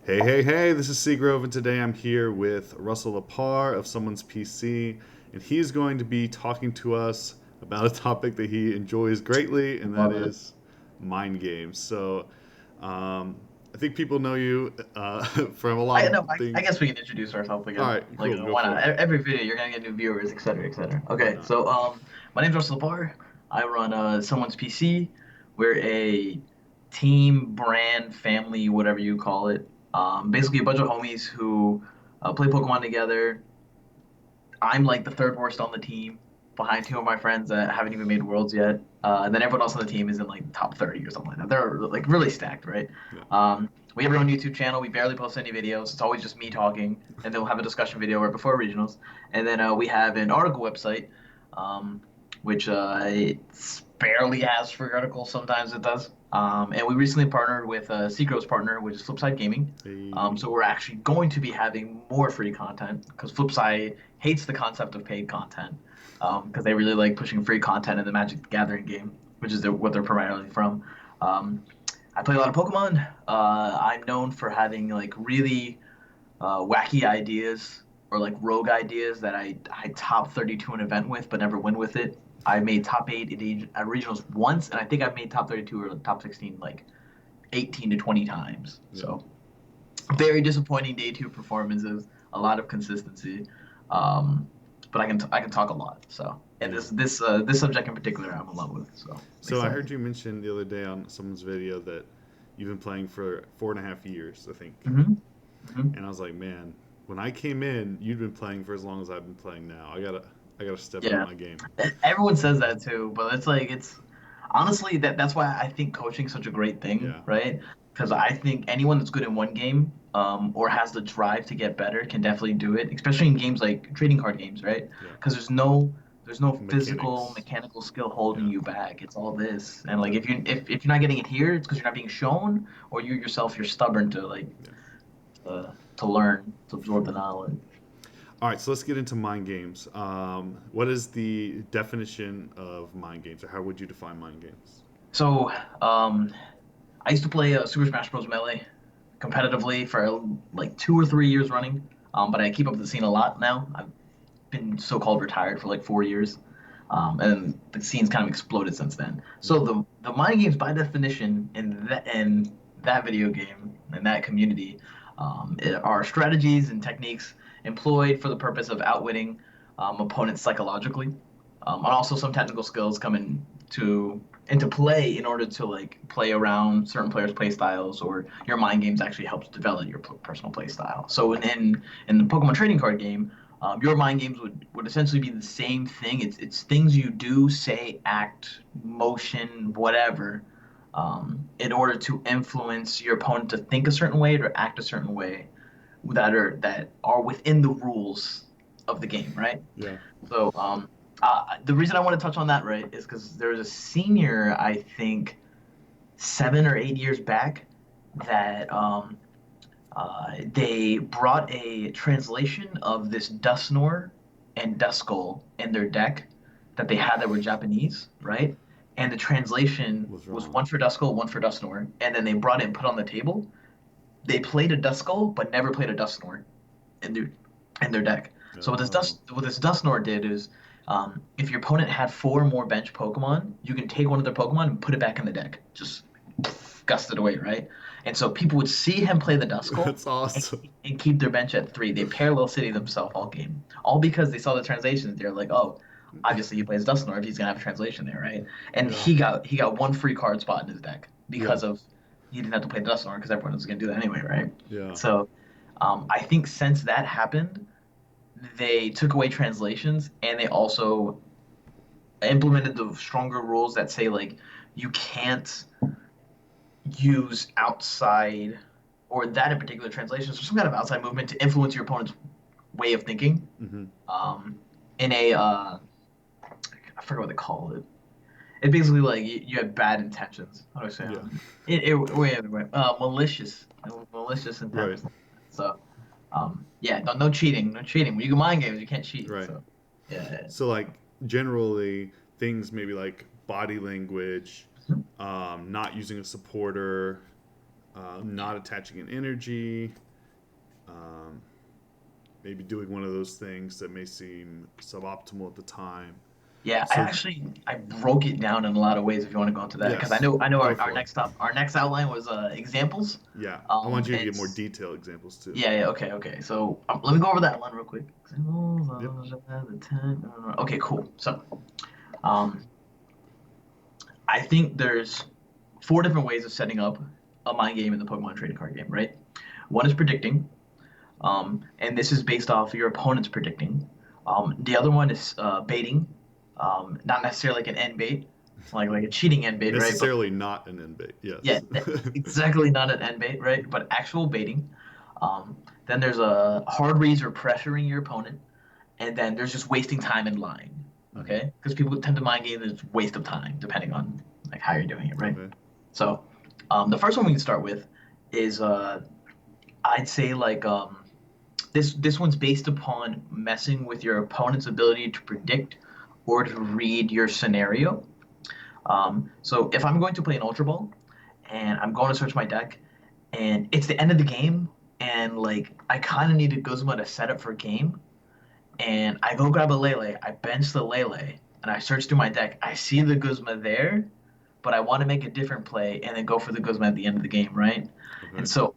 Hey, hey, hey, this is Seagrove, and today I'm here with Russell LaParre of Someone's PC, and he's going to be talking to us about a topic that he enjoys greatly, and that Love it. is mind games. Um, I think people know you from a lot I of know. I things. guess we can introduce ourselves All again. right, Like, cool, go why for not? it. Every video you're gonna get new viewers, et cetera, et cetera. Why Okay, not? so my name's Russell Lepar. I run someone's PC. We're a team, brand, family, whatever you call it. Basically a bunch of homies who play Pokemon together. I'm like the third worst on the team, behind two of my friends that haven't even made worlds yet. And then everyone else on the team is in like top 30 or something like that. They're like really stacked, right? Yeah. We have our own YouTube channel. We barely post any videos. It's always just me talking, and then we'll have a discussion video right before regionals. And then we have an article website, um, which it barely has free articles. Sometimes it does. And we recently partnered with Seagrove's partner, which is Flipside Gaming. Hey, So we're actually going to be having more free content because Flipside hates the concept of paid content because they really like pushing free content in the Magic the Gathering game, which is what they're primarily from. Um, I play a lot of Pokemon. I'm known for having like really wacky ideas or like rogue ideas that I top 32 an event with, but never win with it. I made top eight at regionals once, and I think I've made top 32 or top 16 like 18 to 20 times. yeah. So very disappointing day two performances. A lot of consistency, um, but I can talk a lot. So and Yeah. this subject in particular I'm in love with. So So I heard excited. you mention the other day on someone's video that you've been playing for 4.5 years, I think. Hmm. Hmm. And I was like, man, when I came in, you'd been playing for as long as I've been playing now. I gotta step up Yeah, my game. everyone says that too, but it's like it's honestly that's why I think coaching's such a great thing, Yeah, right? Because I think anyone that's good in one game, or has the drive to get better can definitely do it, especially in games like trading card games, right? yeah. Because there's no physical Mechanics. mechanical skill holding Yeah, you back. It's all this, and like yeah, if you're not getting it here, it's because you're not being shown, or you yourself you're stubborn to like yeah. to learn to absorb the knowledge. All right, so let's get into mind games. What is the definition of mind games, or how would you define mind games? So, I used to play Super Smash Bros. Melee competitively for like 2 or 3 years running. But I keep up with the scene a lot now. I've been so-called retired for like 4 years, and the scene's kind of exploded since then. Yeah, So the mind games, by definition, in that video game in that community, are strategies and techniques employed for the purpose of outwitting opponents psychologically, and also some technical skills come into play in order to like play around certain players' play styles, or your mind games actually helps develop your personal play style. So in the Pokemon trading card game, your mind games would essentially be the same thing. It's things you do, say, act, motion, whatever, in order to influence your opponent to think a certain way or act a certain way that are within the rules of the game, right? yeah. So the reason I want to touch on that, right, is because there was a senior, I think, 7 or 8 years back, that they brought a translation of this Dusknoir and Duskull in their deck that they had that were Japanese, right? And the translation What's was wrong? one for Duskull, one for Dusknoir, and then they brought it and put on the table. They played a Duskull, but never played a Dusknoir in their deck. So Oh, What this Dusknoir did is, if your opponent had four more bench Pokemon, you can take one of their Pokemon and put it back in the deck. Just gust it away, right? And so people would see him play the Duskull that's awesome. and keep their bench at three. They parallel city themselves all game, all because they saw the translations. They're like, oh, obviously he plays Dusknoir, he's gonna have a translation there, right? And Yeah, he got one free card spot in his deck yeah, because of he didn't have to play Dusknoir because everyone was gonna do that anyway, right? yeah. So I think since that happened, they took away translations and they also implemented the stronger rules that say like you can't use outside or that in particular translations or some kind of outside movement to influence your opponent's way of thinking. Hmm. Um, in a I forget what they call it. It basically like you have bad intentions. How do I say Yeah, malicious intent or right, something. So yeah, no cheating, no cheating. When you go mind games, you can't cheat. right. So yeah. So like generally things maybe like body language, not using a supporter, not attaching an energy, um, maybe doing one of those things that may seem suboptimal at the time. Yeah, So I broke it down in a lot of ways if you want to go into that because yes, I know go our for it. our next outline was examples. Yeah, I want you to get more It's detailed examples too. yeah, okay. So let me go over that outline real quick. Yep. Examples, the 10. Okay, cool. So um, I think there's four different ways of setting up a mind game in the Pokemon trading card game, right? One is predicting, and this is based off your opponent's predicting. The other one is baiting, not necessarily like an end bait, like a cheating end bait, right? But Necessarily not an end bait. yeah, Yes. exactly not an end bait, right? But actual baiting. Then there's a hard reads or pressuring your opponent, and then there's just wasting time in line, Hmm. okay? Because people tend to mind game as waste of time, depending on like how you're doing it, right? Okay. So, the first one we can start with is I'd say this one's based upon messing with your opponent's ability to predict or to read your scenario. So if I'm going to play an Ultra Ball and I'm going to search my deck and it's the end of the game and like I kind of need a Guzma to set up for game and I go grab a Lele, I bench the Lele and I search through my deck, I see the Guzma there, but I want to make a different play and then go for the Guzma at the end of the game, right? And Okay. so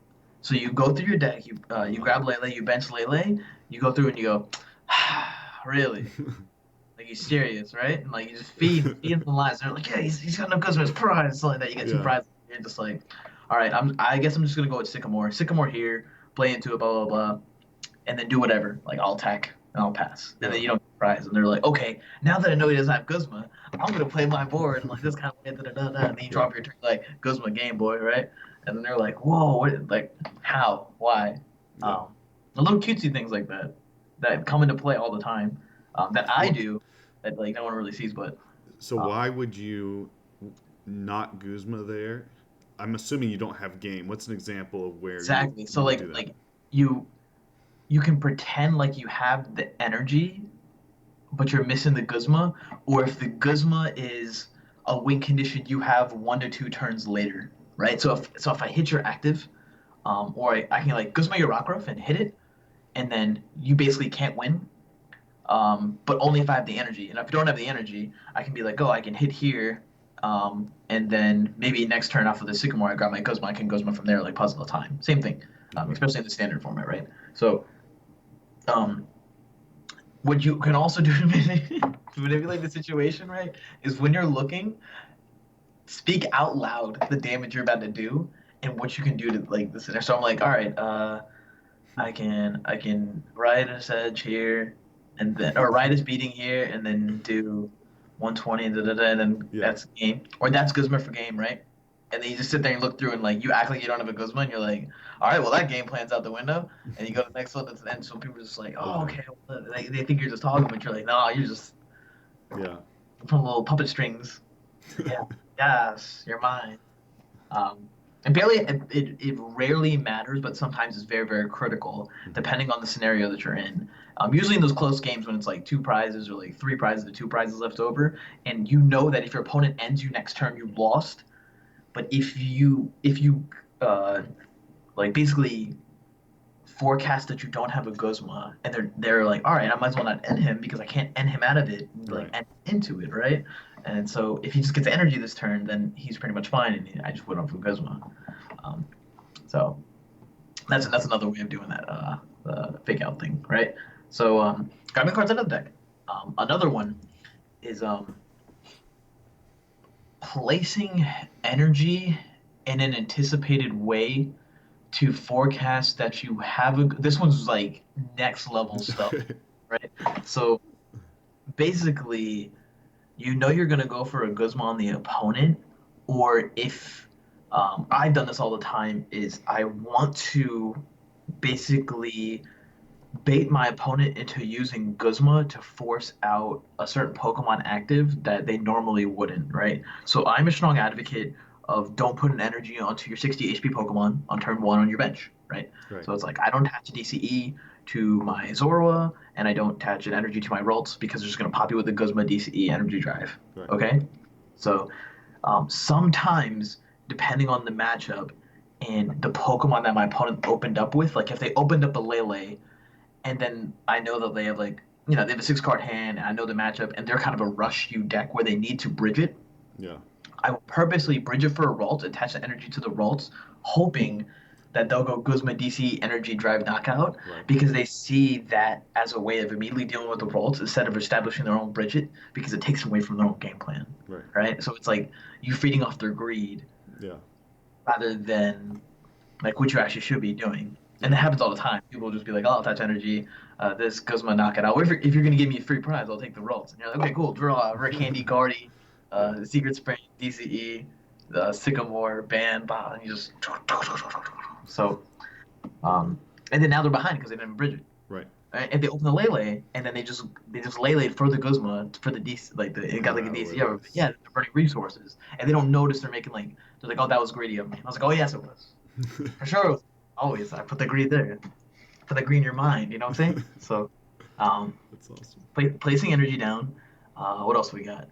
you go through your deck, you grab Lele, you bench Lele, you go through and you go, really? Like you serious, right? And like you just feed them the lines. They're like, yeah, he's got no customers prize, something like that. You get two Yeah. prizes. You're just like, all right, I guess I'm just gonna go with Sycamore. Sycamore here, play into it, blah blah blah, and then do whatever. Like I'll attack and I'll pass, and Yeah. then you don't get prize. And they're like, okay, now that I know he doesn't have Guzma, I'm gonna play my board and like this kind of way, da da da da. And then you Yeah. drop your turn like Guzma Game Boy, right? And then they're like, whoa, what, like how, why? Yeah. The little cutesy things like that that come into play all the time that I What? do that like no one really sees, but So um, why would you not Guzma there? I'm assuming you don't have game. What's an example of where exactly. you So would do that? you you can pretend like you have the energy, but you're missing the Guzma, or if the Guzma is a win condition, you have 1 to 2 turns later, right? So if I hit your active, or I can like Guzma your Rockruff and hit it, and then you basically can't win. But only if I have the energy. And if you don't have the energy, I can be like, oh, I can hit here, and then maybe next turn off of the Sycamore, I grab my Guzma, I can Guzma from there, like puzzle time. Same thing, Okay. especially in the standard format, right? So, um, what you can also do to manipulate the situation, right, is when you're looking, speak out loud the damage you're about to do and what you can do to like the center. So I'm like, all right, I can ride his edge here, and then or ride his beating here, and then do 120 and then Yeah. that's game or that's Guzma for game, right? And then you just sit there and look through and like you act like you don't have a Guzma, and you're like, all right, well that game plan's out the window, and you go to the next one, and so people are just like, oh Okay. okay, well, they think you're just talking, but you're like, no, you're just Yeah. putting little puppet strings. Yeah, yes, you're mine. Um, and barely, it rarely matters, but sometimes it's very, very critical Mhm. depending on the scenario that you're in. Usually in those close games when it's like two prizes or like three prizes to two prizes left over, and you know that if your opponent ends you next turn, you lost. But if you uh, like basically forecast that you don't have a Guzma, and they're like, all right, I might as well not end him because I can't end him out of it, like Right. end into it, right? And so if he just gets energy this turn, then he's pretty much fine, and I just went off of Guzma. Um, so that's another way of doing that fake out thing, right? So grabbing cards out of the deck. Another one is placing energy in an anticipated way to forecast that you have a. This one's like next level stuff, Okay. right? So basically, you know you're gonna go for a Guzma on the opponent, or if I've done this all the time, is I want to basically bait my opponent into using Guzma to force out a certain Pokemon active that they normally wouldn't, right? So I'm a strong advocate of don't put an energy onto your 60 HP Pokemon on turn one on your bench, right? Right. So it's like I don't attach a DCE to my Zorua and I don't attach an energy to my Ralts because they're just going to pop you with a Guzma DCE energy drive, Right. okay? So sometimes, depending on the matchup, and the Pokemon that my opponent opened up with, like if they opened up a Lele, and then I know that they have like they have a 6 card hand, and I know the matchup, and they're kind of a rush you deck where they need to bridge it. Yeah. I will purposely bridge it for a Ralt, attach the energy to the Ralts, hoping that they'll go Guzma DC Energy Drive Knockout Right. because they see that as a way of immediately dealing with the Ralts instead of establishing their own Bridget because it takes away from their own game plan. Right. Right? So it's like you feeding off their greed Yeah. rather than like what you actually should be doing. And it happens all the time. People will just be like, "Oh, I'll attach energy. This Guzma knock it out. Or if you're gonna give me a free prize, I'll take the Ralts." And you're like, "Okay, cool. Draw Candy, Guardy, Yeah. Secret Spring, DCE, the Sycamore, Band, bah, and you just so and then now they're behind because they didn't bridge it. Right. And they open the Lele, and then they just Lele for the Guzma for the DC like the it got like a DC. Yeah, they're burning resources, and they don't notice they're making like they're like, "Oh, that was greedy of me." I was like, "Oh yes, it was for sure. It was always I put the greed there, put the greed in your mind." You know what I'm saying? So, That's awesome. placing energy down. What else we got?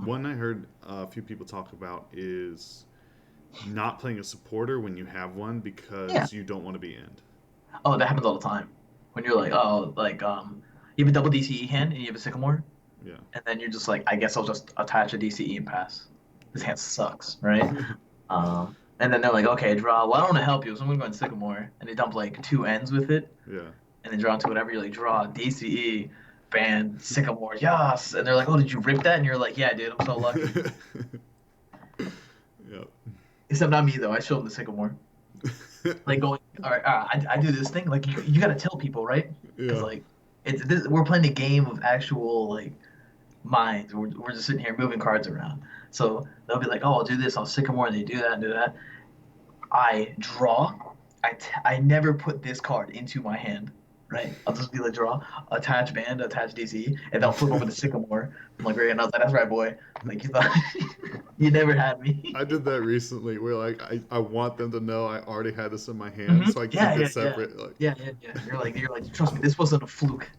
One I heard a few people talk about is not playing a supporter when you have one because Yeah. you don't want to be end. Oh, that happens all the time. When you're like, oh, like you have a double DCE hand and you have a Sycamore, Yeah. and then you're just like, I guess I'll just attach a DCE and pass. This hand sucks, right? And then they're like, okay, draw. Well, I don't want to help you, so I'm gonna go in Sycamore, and they dump like 2 ends with it, Yeah. and then draw into whatever. You're like, draw DCE, band, Sycamore, yes. And they're like, oh, did you rip that? And you're like, yeah, dude, I'm so lucky. Yep. Except not me though. I show them the Sycamore. Like going, all right, I do this thing. Like you got to tell people, right? Because Yeah. like we're playing a game of actual like minds. We're just sitting here moving cards around. So they'll be like, oh, I'll do this. I'll Sycamore, and they do that and do that. I draw. I never put this card into my hand, right? I'll just be like, draw, attach band, attach DC, and they'll flip over the Sycamore. I'm like, and I was like, that's right, boy. Like you thought, you never had me. I did that recently where like I want them to know I already had this in my hand, so I keep Yeah, it yeah, separate. Like, yeah. You're like, trust me, this wasn't a fluke.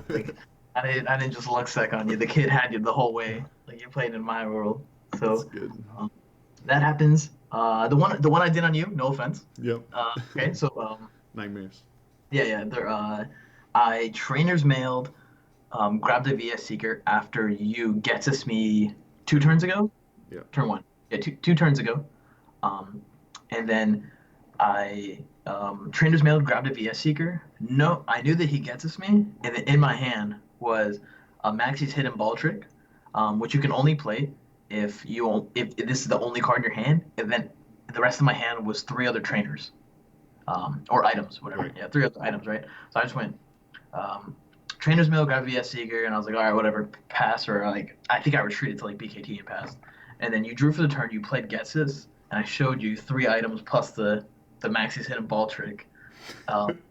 Like, I didn't just luck sec on you. The kid had you the whole way. Like you played in my world. that's So good. that happens. The one I did on you, no offense. Yep. Okay, so Nightmares. yeah. I trainers mailed, grabbed a VS Seeker after you Getsus me 2 turns ago. Yeah. Turn one. Yeah, two turns ago. And then I trainers mailed, grabbed a VS Seeker. No, I knew that he Getsus me, and then in my hand was a Maxie's Hidden Ball Trick, which you can only play if this is the only card in your hand, and then the rest of my hand was 3 other trainers, or items, whatever. Right. Yeah, 3 other items, right? So I just went trainers mail, got VS Seeker, and I was like, all right, whatever, pass, or like I think I retreated to like BKT and passed. And then you drew for the turn, you played Getsus, and I showed you 3 items plus the Maxie's Hidden Ball Trick,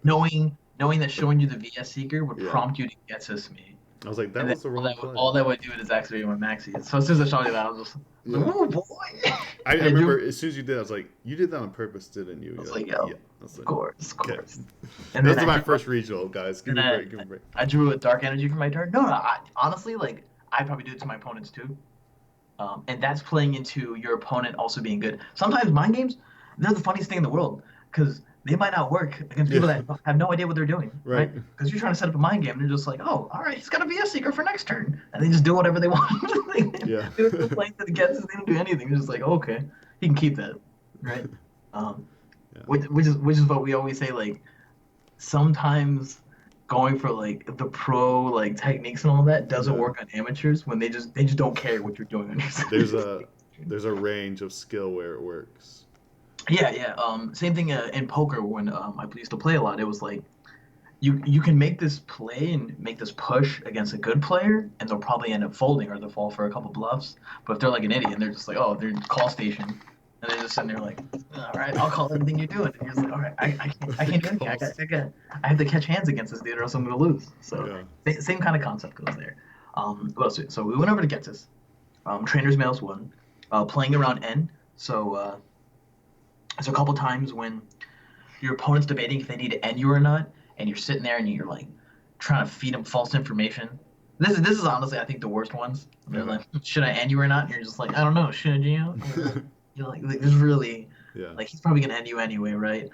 knowing that showing you the VS Seeker would Yeah. prompt you to Getsus me. I was like, that And was the then wrong play. all that would do is activate my Maxi. So as soon as I showed you that, I was just like, Yeah. "Ooh, boy!" I And remember you- as soon as you did, I was like, you did that on purpose, didn't you? I was You're like, yo, yeah. I was of like, course. okay. And That's then my I, first regional, guys. Give me a break. Give me a break. I drew a Dark Energy for my turn. No, honestly, like I probably do it to my opponents too. And that's playing into your opponent also being good. Sometimes mind games, they're the funniest thing in the world because they might not work against people Yeah. that have no idea what they're doing, Right. Because you're trying to set up a mind game and they're just like, oh, all right, he's got a VS Seeker for next turn. And they just do whatever they want. Yeah. They don't complain that it gets, they don't do anything. It's just like, oh, okay, he can keep that, right? Yeah. Which is what we always say, like, sometimes going for like the pro like techniques and all that doesn't Yeah. work on amateurs when they just don't care what you're doing on your side. There's a range of skill where it works. Yeah. Same thing in poker when I used to play a lot. It was like you can make this play and make this push against a good player, and they'll probably end up folding or they'll fall for a couple bluffs. But if they're like an idiot and they're just like, oh, they're in call station, and they're just sitting there like, all right, I'll call everything you're doing, and you're just like, all right, I can't do anything. I have to catch hands against this dude or else I'm gonna lose. So same kind of concept goes there. What else? So we went over to Getsus. Trainers Mails one. Playing around N. So there's a couple times when your opponent's debating if they need to end you or not, and you're sitting there and you're like trying to feed them false information This is honestly, I think, the worst ones. They're Okay. like, should I end you or not? And you're just like, I don't know, should you? Like this really, Yeah. like, he's probably gonna end you anyway, right?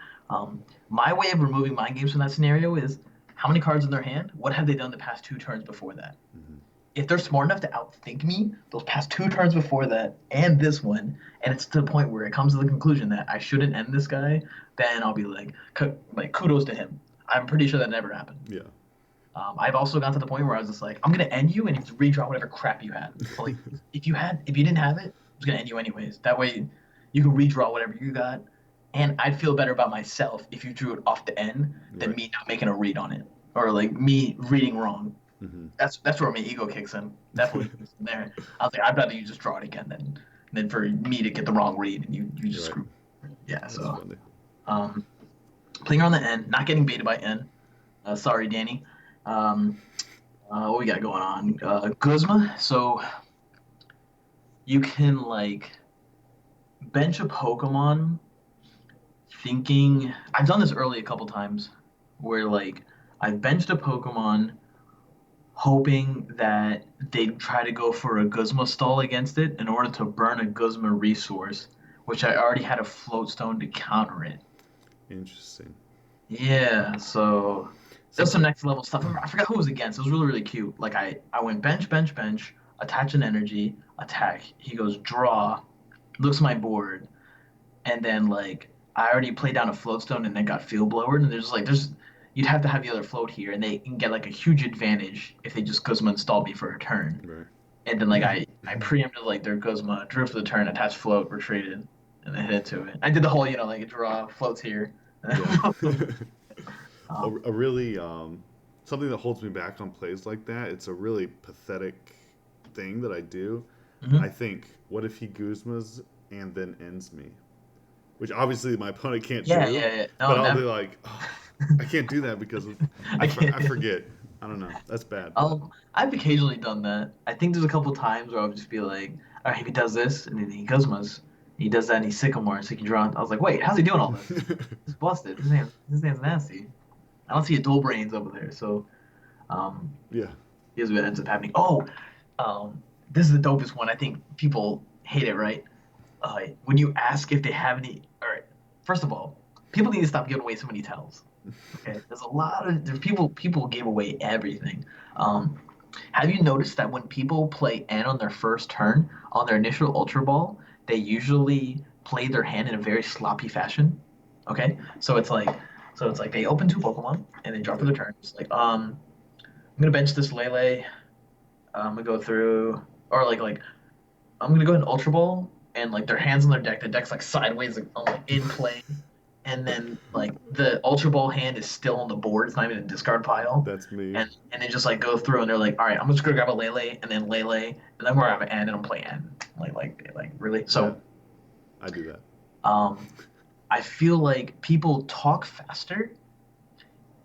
My way of removing mind games from that scenario is how many cards in their hand? What have they done the past two turns before that? Hmm. If they're smart enough to outthink me those past two turns before that and this one, and it's to the point where it comes to the conclusion that I shouldn't end this guy, then I'll be like kudos to him. I'm pretty sure that never happened. Yeah. I've also got to the point where I was just like, I'm gonna end you, and you just redraw whatever crap you had. But like, if you didn't have it, I was gonna end you anyways. That way, you can redraw whatever you got, and I'd feel better about myself if you drew it off the end than Right. me not making a read on it, or like me reading wrong. Hmm. That's where my ego kicks in. Definitely kicks in there. I was like, I'd rather you just draw it again than for me to get the wrong read and you just Right. screw. Yeah. That's So funny. um, playing on the end, not getting baited by N. Sorry, Danny. Um, what we got going on? Guzma. So you can like bench a Pokemon thinking. I've done this early a couple times where like I've benched a Pokemon hoping that they'd try to go for a Guzma stall against it in order to burn a Guzma resource, which I already had a float stone to counter it. Interesting. Yeah, so there's some Something. next level stuff. I forgot who it was against. It was really, really cute. Like I went bench, bench, bench, attach an energy, attack. He goes draw, looks at my board, and then like I already played down a float stone and then got field blowered. And there's you'd have to have the other float here, and they can get like a huge advantage if they just Guzma install me for a turn. Right. And then like I preempted like their Guzma, drew for the turn, attached float, retreated, and then hit into it. I did the whole like draw floats here. Yeah. um, A really something that holds me back on plays like that. It's a really pathetic thing that I do. I mhm. think, what if he Guzmas and then ends me? Which obviously my opponent can't Yeah, do, yeah, yeah. but No, I'll be never. like, oh, I can't do that because I I can't. forget. I don't know. That's bad. I've occasionally done that. I think there's a couple times where I'll just be like, all right, if he does this, and then he Guzmas, he does that, and he Sycamore, so he can draw. I was like, wait, how's he doing all this? He's busted. His name's nasty. I don't see a dual brains over there, so um, Yeah. here's what ends up happening. Oh, this is the dopest one. I think people hate it, right? When you ask if they have any, all right, first of all, people need to stop giving away so many tells. Okay, there's people give away everything. Um, have you noticed that when people play N on their first turn on their initial Ultra Ball, they usually play their hand in a very sloppy fashion? Okay, so it's like they open two Pokemon and they draw for Yeah. their turn. It's like I'm gonna bench this Lele. I'm gonna go through, or like I'm gonna go ahead and Ultra Ball, and like their hands on their deck, the deck's like sideways, like in play, and then like the Ultra Ball hand is still on the board. It's not even a discard pile, That's me. and they just like go through, and they're like, all right, I'm just gonna grab a Lele, and then Lele, and then we're gonna have an N, and I'm playing N. Like really. Yeah. So I do that. um, I feel like people talk faster,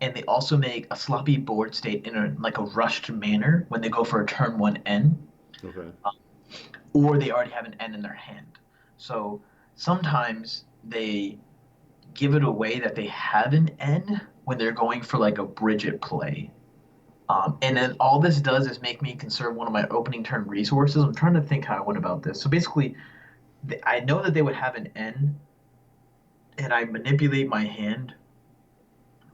and they also make a sloppy board state in a rushed manner when they go for a turn one N, Okay. or they already have an N in their hand. So sometimes they give it away that they have an N when they're going for like a Bridget play. And then all this does is make me conserve one of my opening turn resources. I'm trying to think how I went about this. So basically, I know that they would have an N, and I manipulate my hand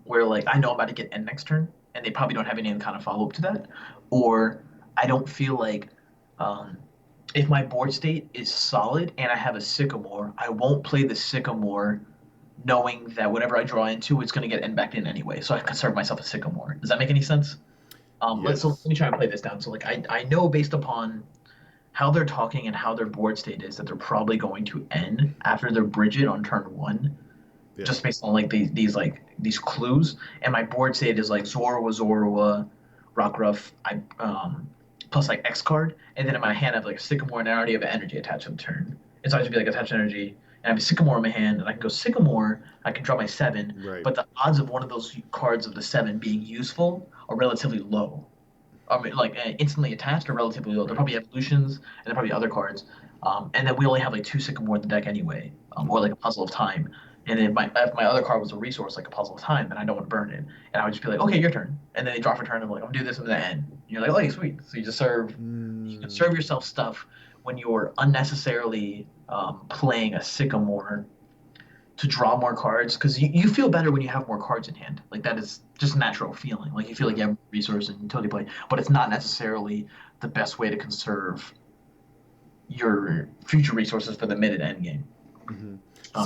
where like I know I'm about to get N next turn, and they probably don't have any kind of follow up to that, or I don't feel like um, if my board state is solid and I have a Sycamore, I won't play the Sycamore knowing that whatever I draw into, it's going to get N back in anyway. So I conserve myself a Sycamore. Does that make any sense? Let Yes. me try and play this down. So like I know based upon how they're talking and how their board state is that they're probably going to end after their Bridget on turn one, Yeah. just based on like these clues. And my board state is like Zorua, Rockruff, plus like X card, and then in my hand I have like a Sycamore, and I already have an energy attached to the turn. And so I just be like attach energy, and I have a Sycamore in my hand, and I can go Sycamore. I can draw my seven, Right. but the odds of one of those cards of the seven being useful are relatively low. I mean, like instantly attached are relatively low. They're Right. probably evolutions, and they're probably other cards. And then we only have like two Sycamore in the deck anyway, or Hmm. like a Puzzle of Time. And then if my other card was a resource, like a puzzle of time, then I don't want to burn it. And I would just be like, okay, your turn. And then they draw for turn. And I'm like, I'm gonna do this and then end. And you're like, oh, yeah, sweet. So you can serve yourself stuff when you're unnecessarily playing a sycamore to draw more cards because you feel better when you have more cards in hand. Like that is just a natural feeling. Like you feel like you have more resources and utility play, but it's not necessarily the best way to conserve your future resources for the mid and end game. Mm-hmm.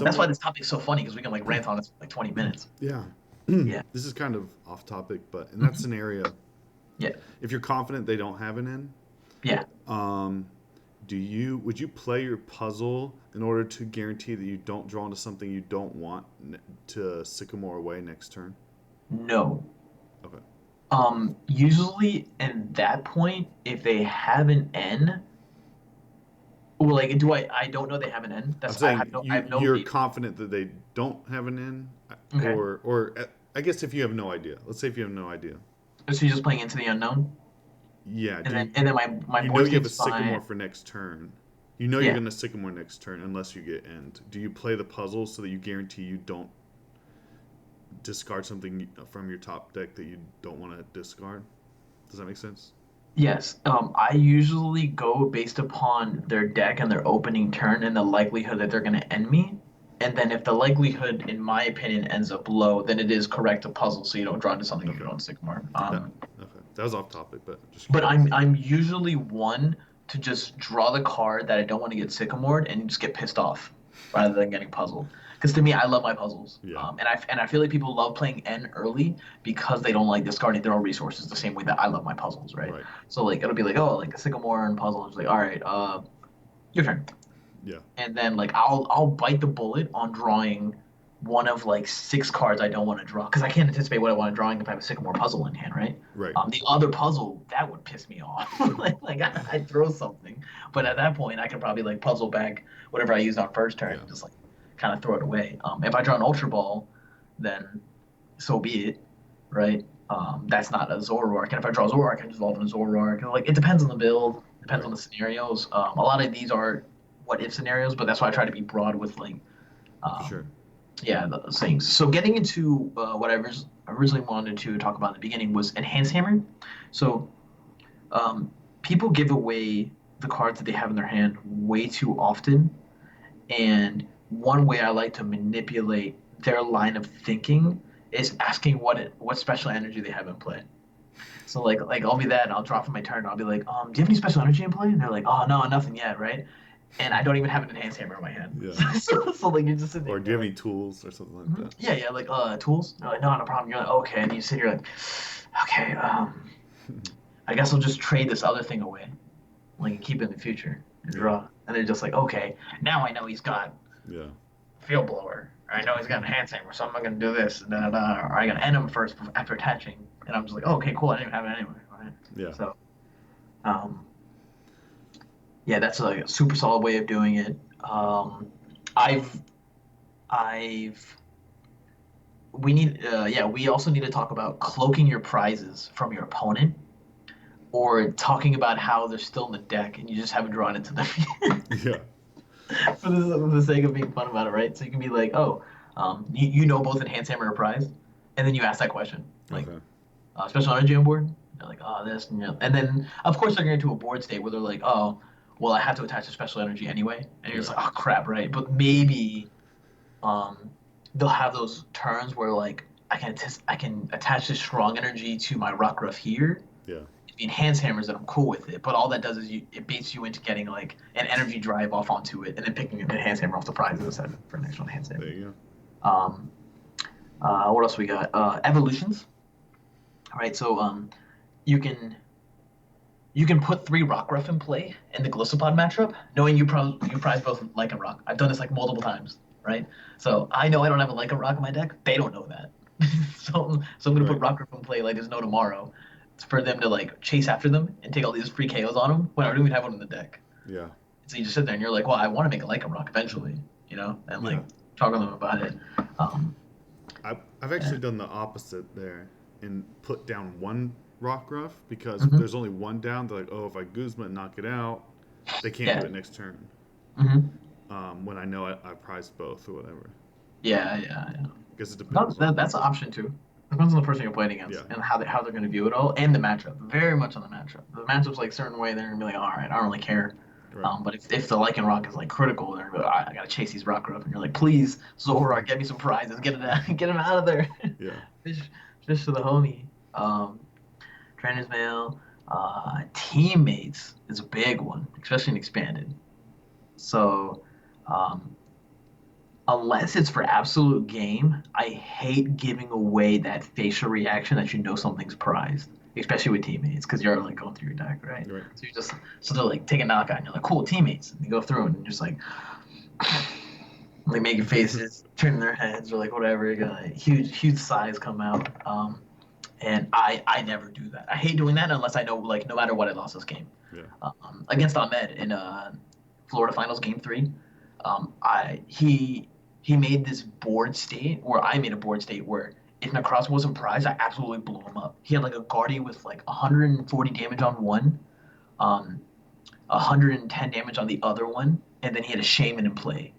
That's why this topic's so funny because we can like rant on it for like 20 minutes. Yeah. Yeah. This is kind of off topic, but in that scenario, Yeah. if you're confident they don't have an in, Yeah. would you play your puzzle in order to guarantee that you don't draw into something you don't want to sycamore away next turn? No. Okay. Usually at that point, if they have an N, well, like, I don't know they have an N. I'm saying I have no you're reason. confident that they don't have an in, Okay. or I guess if you have no idea. Let's say if you have no idea. So you're just playing into the unknown, Yeah. and then my You know board you have a state's sycamore fine. for next turn. You know you're Yeah. going to sycamore next turn unless you get end. Do you play the puzzle so that you guarantee you don't discard something from your top deck that you don't want to discard? Does that make sense? Yes. I usually go based upon their deck and their opening turn and the likelihood that they're going to end me. And then if the likelihood, in my opinion, ends up low, then it is correct to puzzle so you don't draw into something of Okay. your own sycamore. That, okay. That was off topic, but just But curious. I'm usually one to just draw the card that I don't want to get sycamored and just get pissed off rather than getting puzzled. Because to me, I love my puzzles, Yeah. and I feel like people love playing N early because they don't like discarding their own resources the same way that I love my puzzles, right? Right. So like it'll be like, oh, like a sycamore and puzzle. It's like, all right, your turn. Yeah. And then like I'll bite the bullet on drawing one of like six cards I don't want to draw because I can't anticipate what I want to draw if I have a sycamore puzzle in hand, right? Right. The other puzzle that would piss me off. I'd throw something, but at that point I can probably like puzzle back whatever I used on first turn, Yeah. and just like kind of throw it away. If I draw an ultra ball, then so be it, right? That's not a Zoroark, and if I draw Zoroark, I can just evolve in a Zoroark. Like it depends on the build, depends Right. on the scenarios. A lot of these are what if scenarios, but that's why I try to be broad with like For sure. yeah, those things. So getting into what originally wanted to talk about in the beginning was enhance hammer. So um, people give away the cards that they have in their hand way too often, and one way I like to manipulate their line of thinking is asking what special energy they have in play. So like I'll be that and I'll drop for my turn. And I'll be like, do you have any special energy in play? And they're like, oh no, nothing yet, right? And I don't even have an enhanced hammer in my hand. Yeah. So like you're just sitting there. Or do you have any tools or something like that? Yeah, yeah, like tools. You're like, no, no problem. You're like, okay, and you sit here like, okay, I guess I'll just trade this other thing away, like keep it in the future and draw. And they're just like, okay, now I know he's got Yeah. field blower. Or I know he's got a hand hammer, so I'm not gonna do this. Da, da, da, or I gotta end him first after attaching. And I'm just like, oh, okay, cool. I didn't even have it anyway. Right? Yeah. So, um, yeah, that's like a super solid way of doing it. I've we also need to talk about cloaking your prizes from your opponent or talking about how they're still in the deck and you just haven't drawn into them Yeah. for the sake of being fun about it, right? So you can be like, oh, you know both enhance hammer or prize, and then you ask that question like Okay. special energy on board. They're like, oh, this, and then of course they're going to a board state where they're like, oh, well, I have to attach a special energy anyway, and you're just like, oh crap, right? But maybe um, they'll have those turns where like I can attach this strong energy to my Rockruff here. Yeah. If the enhance hammers, then I'm cool with it. But all that does is it baits you into getting like an energy drive off onto it, and then picking an enhance hammer off the prize instead for an extra enhance hammer. There you Um, what else we got? Evolutions. All right, so you can put 3 Rockruff in play in the Glissopod matchup, knowing you prize both Like and Rock. I've done this like multiple times, right? So I know I don't have a Like and Rock in my deck. They don't know that. So I'm gonna put Right. Rockruff in play like there's no tomorrow, for them to like chase after them and take all these free KOs on them when I don't even have one in the deck. go. Yeah. So you just sit there and you're like, well, I want to make a Like and Rock eventually, and like Yeah. talk to them about it. I've actually done the opposite there and put down one Rockruff because if Mhm. there's only one down, they're like, oh, if I Guzma and knock it out, they can't Yeah. do it next turn. Hmm. When I know I prized both or whatever. Yeah. Guess it depends on. That's an option too. Depends on the person you're playing Yeah. against and how they're going to view it all and the matchup. Very much on the matchup. If the matchup's like a certain way, they're gonna be like, all right, I don't really care. Right. But if the Lycan Rock is like critical, they're gonna be like, all right, I gotta chase these rock growth, and you're like, please, Zoroark, get me some prizes, get it out, get him out of there. Yeah. fish, fish to the homie. Trainer's mail. Teammates is a big one, especially in expanded. So, um, unless it's for absolute game, I hate giving away that facial reaction that you know something's prized, especially with teammates, because you're like going through your deck, right? Right. So you just so they're like take a knockout, and you're like, cool teammates, and you go through and you're just like making faces, turning their heads, or like whatever. You got like, huge sighs come out. And I never do that. I hate doing that unless I know like no matter what I lost this game. Yeah. Against Ahmed in Florida Finals Game 3, he made this board state, or I made a board state where if Necros wasn't prized, I absolutely blew him up. He had like a Guardian with like 140 damage on one, 110 damage on the other one, and then he had a Shaman in play.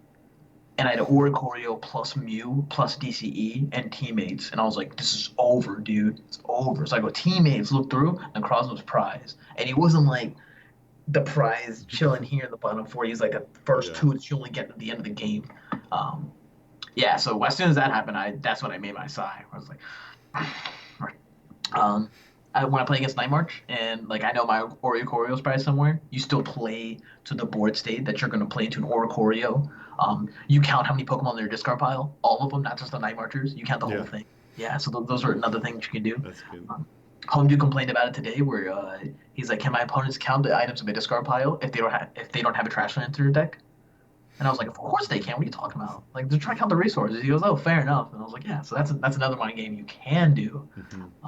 And I had Oricorio plus Mew plus DCE and teammates, and I was like, "This is over, dude. It's over." So I go, teammates, look through, and Cross was prize, and he wasn't like the prize chilling here in the bottom four. He's like the first two that you only get at the end of the game. Yeah. So as soon as that happened, that's when I made my sigh. I was like, when I play against Night March and like I know my Oricorio is prize somewhere, you still play to the board state that you're going to play into an Oricorio. You count how many Pokemon in your discard pile, all of them, not just the Night Marchers. You count the whole thing. Yeah, so those are another thing that you can do. That's good. Home Dude complained about it today, where he's like, "Can my opponents count the items in my discard pile if they don't have a trash land through their deck?" And I was like, "Of course they can. What are you talking about? Like they're trying to count the resources." He goes, "Oh, fair enough." And I was like, "Yeah, so that's another mind game you can do." Mm-hmm.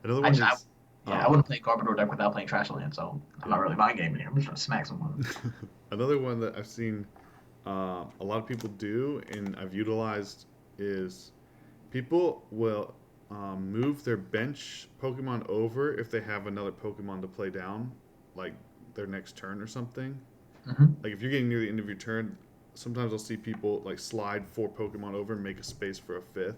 Another one is. I wouldn't play Garbodor deck without playing Trash Land, so I'm not really mind gaming here. I'm just trying to smack someone. Another one that I've seen a lot of people do and I've utilized is people will move their bench Pokemon over if they have another Pokemon to play down, like their next turn or something. Mm-hmm. Like if you're getting near the end of your turn, sometimes I'll see people like slide 4 Pokemon over and make a space for a 5th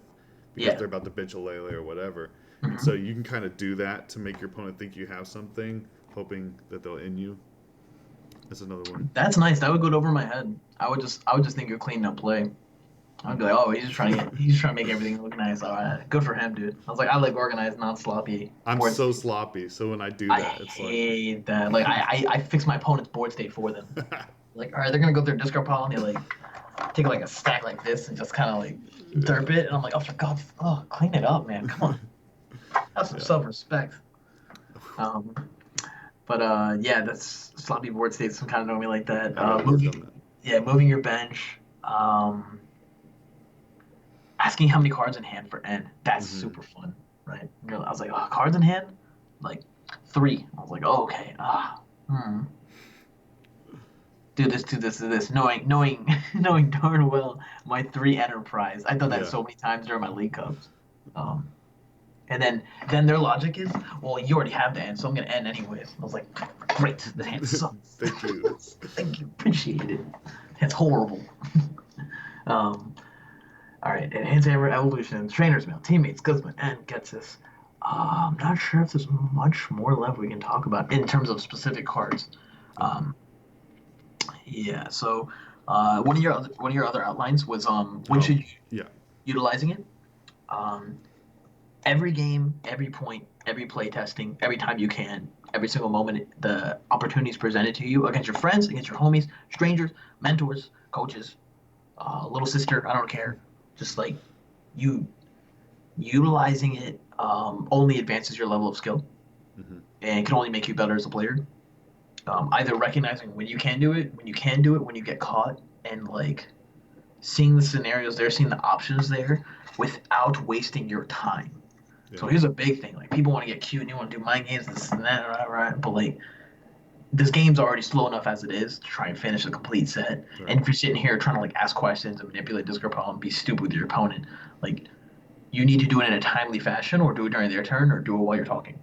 because they're about to bench a Lele or whatever. Mm-hmm. And so you can kind of do that to make your opponent think you have something, hoping that they'll end you. That's another one. That's nice. That would go over my head. I would just think you're cleaning up play. I'd be like, oh, he's just trying to make everything look nice. All right, good for him, dude. I was like, I like organized, not sloppy. I'm so sloppy, so when I do that, it's like I hate that. Like I fix my opponent's board state for them. Like, all right, they're gonna go through discard pile and they like take like a stack like this and just kind of like derp it, and I'm like, oh for God, clean it up, man. Come on, have some self-respect. But that's sloppy board states. Some kind of know me like that. Moving your bench. Asking how many cards in hand for N. That's super fun, right? I was like, oh, cards in hand? Like 3. I was like, oh, okay. Do this. Knowing darn well my 3 enterprise. I've done that so many times during my League Cups. And then their logic is, well, you already have the N, so I'm going to end anyways. I was like, great. The hand sucks. Thank you. Thank you. Appreciate it. It's horrible. All right, Enhance Hammer, Evolution, Trainer's Mail, Teammates, Guzman, and gets this. I'm not sure if there's much more left we can talk about in terms of specific cards. So one of your other outlines was when should you utilizing it. Every game, every point, every play testing, every time you can, every single moment the opportunities presented to you against your friends, against your homies, strangers, mentors, coaches, little sister, I don't care. Just like you utilizing it only advances your level of skill and can only make you better as a player. Either recognizing when you can do it, when you get caught, and like seeing the scenarios there, seeing the options there without wasting your time. Yeah. So here's a big thing. Like people want to get cute and you want to do mind games, this and that, right? But like this game's already slow enough as it is to try and finish a complete set. Right. And if you're sitting here trying to like ask questions and manipulate discard pile and be stupid with your opponent, like you need to do it in a timely fashion, or do it during their turn, or do it while you're talking,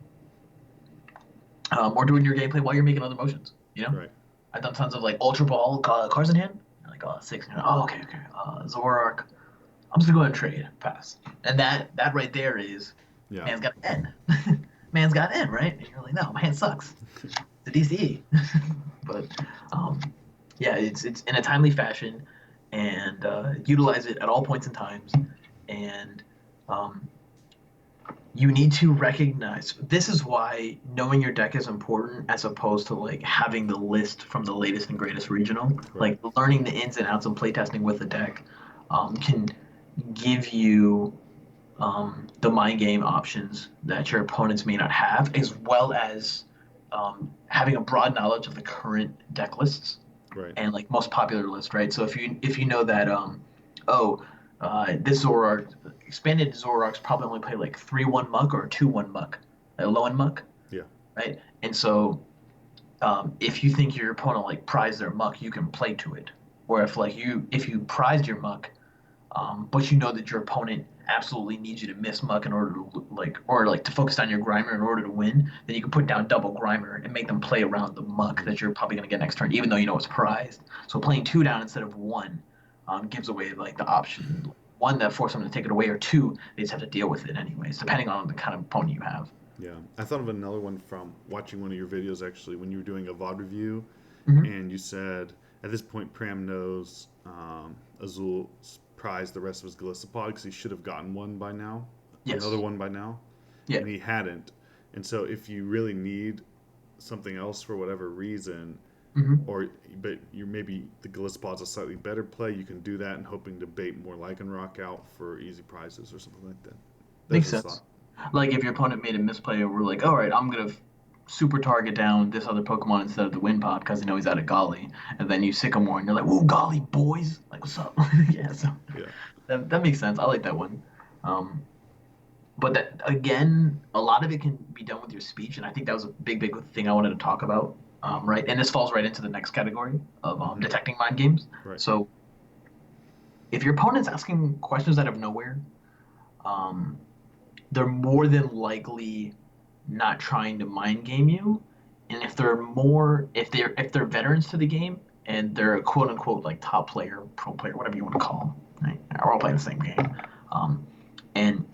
or do it in your gameplay while you're making other motions. You know, right. I've done tons of like Ultra Ball cards in hand, like 6. Oh, okay. Zoroark, I'm just gonna go ahead and trade, pass. And that right there is Yeah. man's got an N. Man's got an N, right? And you're like, no, my hand sucks. It's a DCE. But um, yeah, it's in a timely fashion, and utilize it at all points and times. And um, you need to recognize this is why knowing your deck is important as opposed to like having the list from the latest and greatest regional. Right. Like learning the ins and outs and playtesting with the deck can give you the mind game options that your opponents may not have, as well as having a broad knowledge of the current deck lists Right. and like most popular list, right? So if you know that oh this Zoroark expanded Zoroarks probably only play like 3/1 muck or 2/1 muck, a low end muck, Yeah. right? And so if you think your opponent like prized their muck, you can play to it. Or if you prized your muck, but you know that your opponent absolutely needs you to miss muck in order to like to focus on your grimer in order to win, then you can put down double grimer and make them play around the muck Mm-hmm. that you're probably going to get next turn, even though you know it's prized. So playing two down instead of one gives away like the option one that forces them to take it away, or two they just have to deal with it anyways, depending on the kind of opponent you have. Yeah. I thought of another one from watching one of your videos actually when you were doing a VOD review, Mm-hmm. and you said at this point Pram knows Azul's prized the rest of his Galistopod because he should have gotten one by now, another Yes. one by now, Yeah. and he hadn't. And so if you really need something else for whatever reason, Mm-hmm. or but you maybe the Gallistopod's a slightly better play, you can do that and hoping to bait more Lycanroc out for easy prizes or something like that. That's Makes just thought. sense. Like if your opponent made a misplay, we're like, all right, I'm gonna super target down this other Pokemon instead of the Wind Pod because they know he's out of Golly, and then you Sycamore and you're like, whoa, Golly boys, like what's up? Yeah, so Yeah. that makes sense. I like that one. Um, but that again, a lot of it can be done with your speech, and I think that was a big thing I wanted to talk about. Right, and this falls right into the next category of Mm-hmm. detecting mind games. Right. So if your opponent's asking questions out of nowhere, um, they're more than likely not trying to mind game you. And if they're veterans to the game and they're a quote unquote like top player, pro player, whatever you want to call them, right? We're all playing the same game. Um, and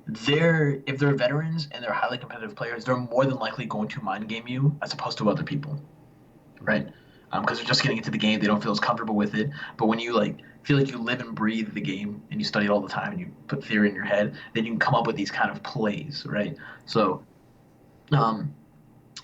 if they're veterans and they're highly competitive players, they're more than likely going to mind game you as opposed to other people, Mm-hmm. right? Because they're just getting into the game, they don't feel as comfortable with it. But when you like feel like you live and breathe the game and you study it all the time and you put theory in your head, then you can come up with these kind of plays, right? So um,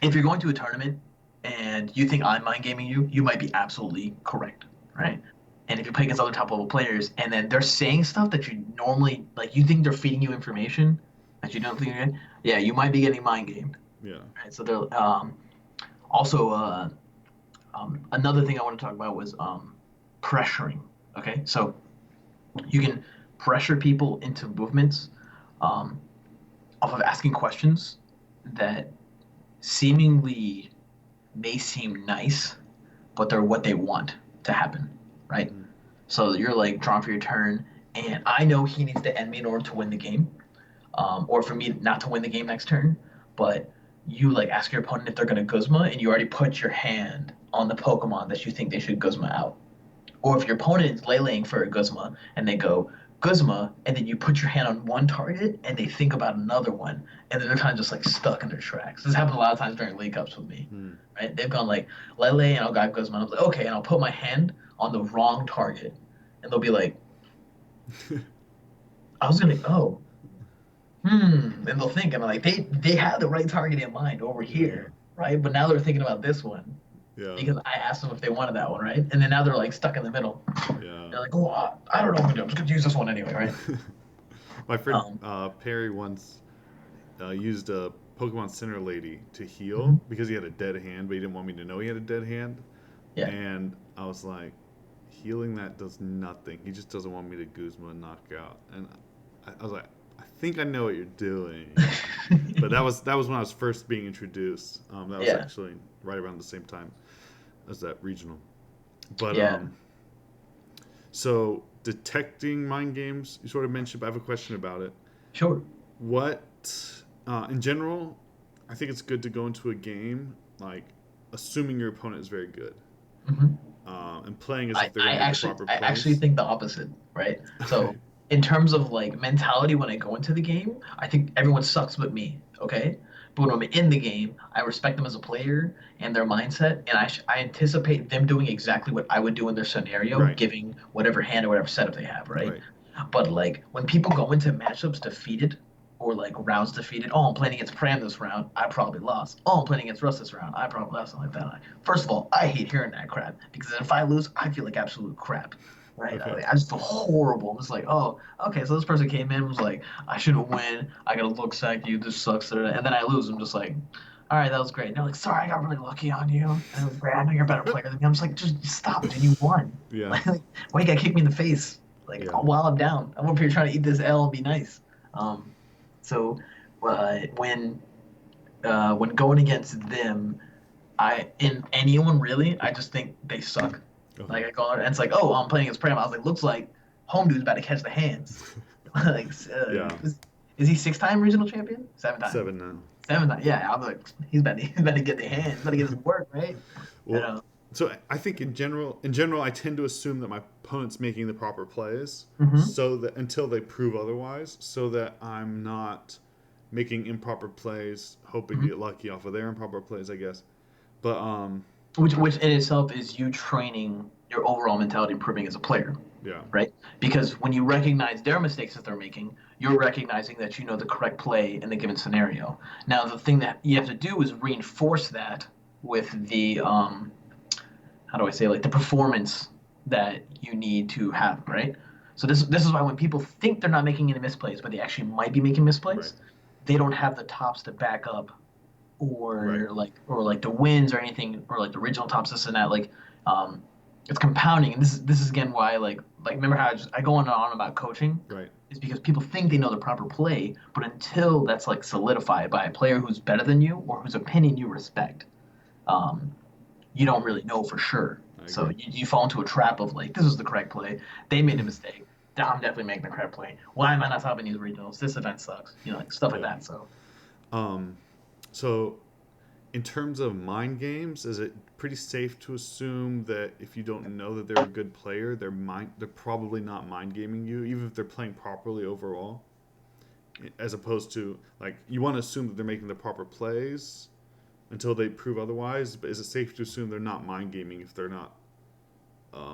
if you're going to a tournament and you think I'm mind gaming you, you might be absolutely correct, right? And if you play against other top level players and then they're saying stuff that you normally like, you think they're feeding you information that you don't think you're getting, yeah, you might be getting mind gamed, Yeah. right? So they're also another thing I want to talk about was pressuring. Okay, so you can pressure people into movements um, off of asking questions that seemingly may seem nice, but they're what they want to happen, right? Mm-hmm. So you're like drawn for your turn, and I know he needs to end me in order to win the game, or for me not to win the game next turn. But you like ask your opponent if they're going to Guzma, and you already put your hand on the Pokemon that you think they should Guzma out. Or if your opponent is laying for a Guzma and they go Guzma, and then you put your hand on one target and they think about another one, and then they're kind of just like stuck in their tracks. This happens a lot of times during league ups with me, Mm-hmm. right? They've gone like Lele and I'll go Guzma. And I'm like, okay, and I'll put my hand on the wrong target, and they'll be like, I was gonna, oh, and they'll think, and I'm like, they have the right target in mind over Yeah. here, right? But now they're thinking about this one Yeah. because I asked them if they wanted that one, right? And then now they're like stuck in the middle. Yeah. They're like, oh, I don't know what to do. I'm just gonna use this one anyway, right? My friend Um, Perry once used a Pokemon Center Lady to heal mhm. because he had a dead hand, but he didn't want me to know he had a dead hand. Yeah. And I was like, healing that does nothing. He just doesn't want me to Guzma and knock out. And I was like, I think I know what you're doing. But that was when I was first being introduced. That was Yeah. actually right around the same time as that regional. But Yeah. so detecting mind games, you sort of mentioned, but I have a question about it. Sure. What, in general, I think it's good to go into a game like assuming your opponent is very good, hmm and playing as if they're going to make the proper I actually plays. think the opposite, right? So in terms of like mentality when I go into the game, I think everyone sucks but me. Okay, but when I'm in the game, I respect them as a player and their mindset, and I anticipate them doing exactly what I would do in their scenario, Right. giving whatever hand or whatever setup they have, right? Right. But like when people go into matchups defeated or like rounds defeated, oh, I'm playing against Pram this round, I probably lost. Oh, I'm playing against Russ this round, I probably lost, something like that. First of all, I hate hearing that crap because if I lose, I feel like absolute crap. Right, Okay. I just feel horrible. I'm just like, oh, okay, so this person came in and was like, I shouldn't win. I gotta look sack you. This sucks. And then I lose. I'm just like, all right, that was great. And they're like, sorry, I got really lucky on you. And it was great. I know you're a better player than me. I'm just like, just stop, dude. You won. Yeah. Like, why you gotta kick me in the face? Like, Yeah. while I'm down, I'm over here trying to eat this L and be nice. Um, so when going against them, in anyone really, I just think they suck. Okay. Like I call it, and it's like, oh, I'm playing against Prem. I was like, looks like home dude's about to catch the hands. like, Yeah. is he 6-time regional champion? 7 time. 7 now. 7 time. Yeah, I'm like, he's about to get the hands. He's about to get his work right. And, Well, so I think in general, I tend to assume that my opponent's making the proper plays, mhm. so that until they prove otherwise, so that I'm not making improper plays, hoping to Mhm. get lucky off of their improper plays, I guess. But Which in itself is you training your overall mentality, improving as a player. yeah, Right? Because when you recognize their mistakes that they're making, you're recognizing that you know the correct play in the given scenario. Now, the thing that you have to do is reinforce that with the how do I say, like the performance that you need to have, right? So this is why when people think they're not making any misplays, but they actually might be making right, misplays, they don't have the tops to back up right, or like the wins or anything or like the original tops this and that um it's compounding, and this is again why like remember how I go on and on about coaching right. is because people think they know the proper play, but until that's like solidified by a player who's better than you or whose opinion you respect, um you don't really know for sure. I So agree. you fall into a trap of like, this is the correct play, they made a mistake, I'm definitely making the correct play, why am I not stopping these regionals, this event sucks, like stuff like Yeah. that. So Um. So in terms of mind games, is it pretty safe to assume that if you don't know that they're a good player, they're probably not mind gaming you, even if they're playing properly overall? As opposed to, like, you want to assume that they're making the proper plays until they prove otherwise. But is it safe to assume they're not mind gaming if they're not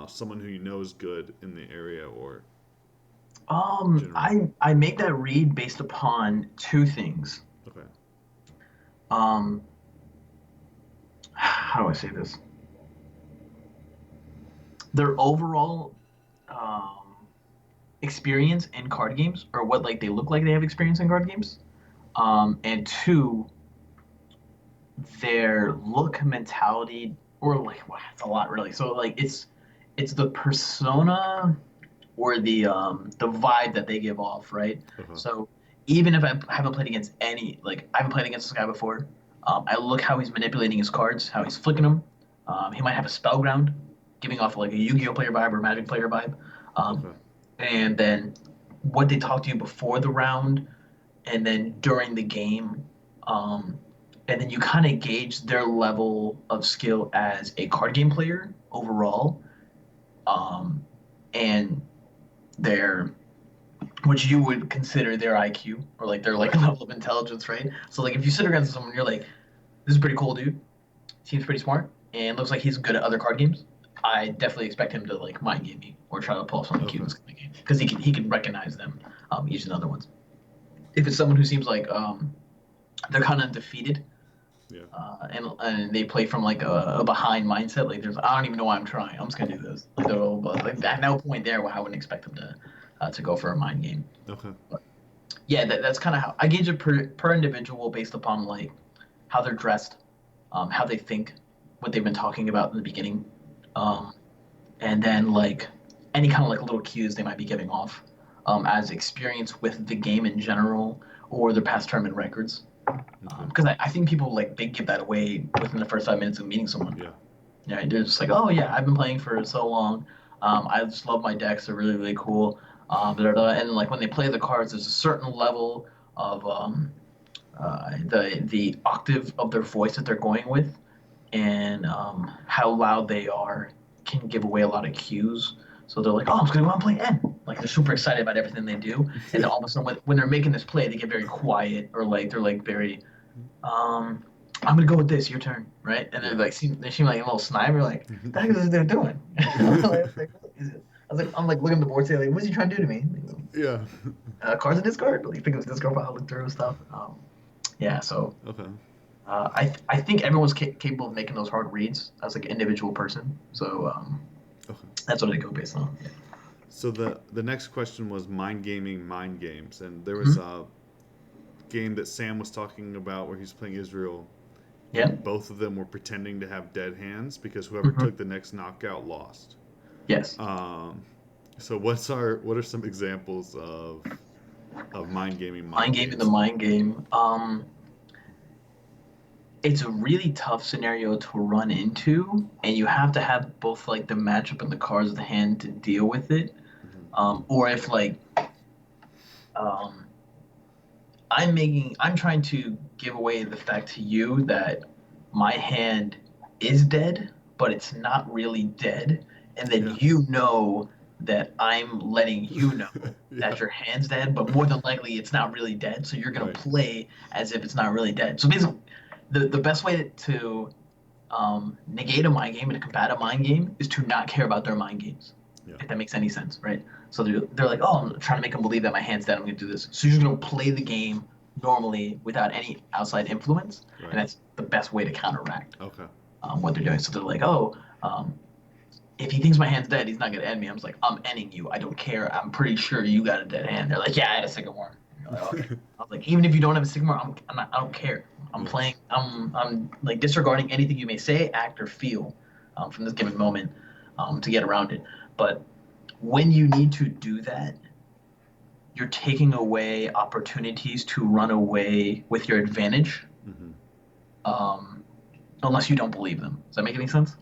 someone who you know is good in the area or general? I make that read based upon two things. Okay. Um, how do I say this? Their overall experience in card games, or what like they look like they have experience in card games, and two, their look, mentality, or like wow, it's a lot really. So like it's the persona or the vibe that they give off, right? Okay. So even if I haven't played against I haven't played against this guy before, I look how he's manipulating his cards, how he's flicking them. He might have a spell ground, giving off like a Yu-Gi-Oh player vibe or Magic player vibe, um, Okay. and then what they talk to you before the round, and then during the game, um, and then you kind of gauge their level of skill as a card game player overall, um, and their which you would consider their IQ or like their like Right. level of intelligence, right? So like if you sit against someone, you're like, this is pretty cool, dude. Seems pretty smart and looks like he's good at other card games. I definitely expect him to like mind game me or try to pull off something cute in Okay. this kind of game because he can recognize them using other ones. If it's someone who seems like they're kind of defeated Yeah. and they play from like a behind mindset, like there's I don't even know why I'm trying. I'm just gonna do this. Like, but like at no point there where I wouldn't expect them to go for a mind game. Okay. But yeah, that's kind of how I gauge it per individual based upon like how they're dressed, how they think, what they've been talking about in the beginning, um, and then like any kind of like little cues they might be giving off as experience with the game in general or their past tournament records. Okay. Because I think people like they give that away within the first 5 minutes of meeting someone. Yeah. Yeah, they're just like, oh yeah, I've been playing for so long. I just love my decks; they're really really cool. Blah, blah, blah. And like when they play the cards, there's a certain level of the octave of their voice that they're going with, and how loud they are can give away a lot of cues. So they're like, oh, I'm just gonna go out and play N. Like they're super excited about everything they do, and then all of a sudden when they're making this play, they get very quiet or like they're like very, I'm gonna go with this. Your turn, right? And they're Yeah. like, they seem like a little sniper. Like, what the heck is this they're doing? I'm like looking at the board, say like, what's he trying to do to me? Yeah. Cards in discard, like pick up his discard file, look through stuff. Yeah, so Okay. I think everyone's capable of making those hard reads as like an individual person. So Okay. that's what I go based on. Yeah. So the next question was mind gaming, mind games, and there was Mhm. a game that Sam was talking about where he's playing Israel, Yeah. and both of them were pretending to have dead hands because whoever Hmm. took the next knockout lost. Yes. Um, so what are some examples of mind gaming, Mind mind game in the games? mind game. It's a really tough scenario to run into, and you have to have both like the matchup and the cards of the hand to deal with it. Hmm. Or if like um, I'm trying to give away the fact to you that my hand is dead, but it's not really dead, and then Yeah. you know that I'm letting you know Yeah. that your hand's dead, but more than likely it's not really dead, so you're gonna Right. play as if it's not really dead. So basically, the best way to negate a mind game and to combat a mind game is to not care about their mind games. Yeah. If that makes any sense, right? So they're like, oh, I'm trying to make them believe that my hand's dead. I'm going to do this. So you're going to play the game normally without any outside influence, and Right. that's the best way to counteract Okay. what they're doing. So they're like, oh, if he thinks my hand's dead, he's not going to end me. I'm just like, I'm ending you. I don't care. I'm pretty sure you got a dead hand. They're like, yeah, I had a sycamore. You're like, okay. I was like, even if you don't have a sycamore, I'm not, I don't care. I'm Yeah. playing. I'm like disregarding anything you may say, act, or feel from this given moment to get around it. But when you need to do that, you're taking away opportunities to run away with your advantage, Hmm. um, unless you don't believe them. Does that make any sense?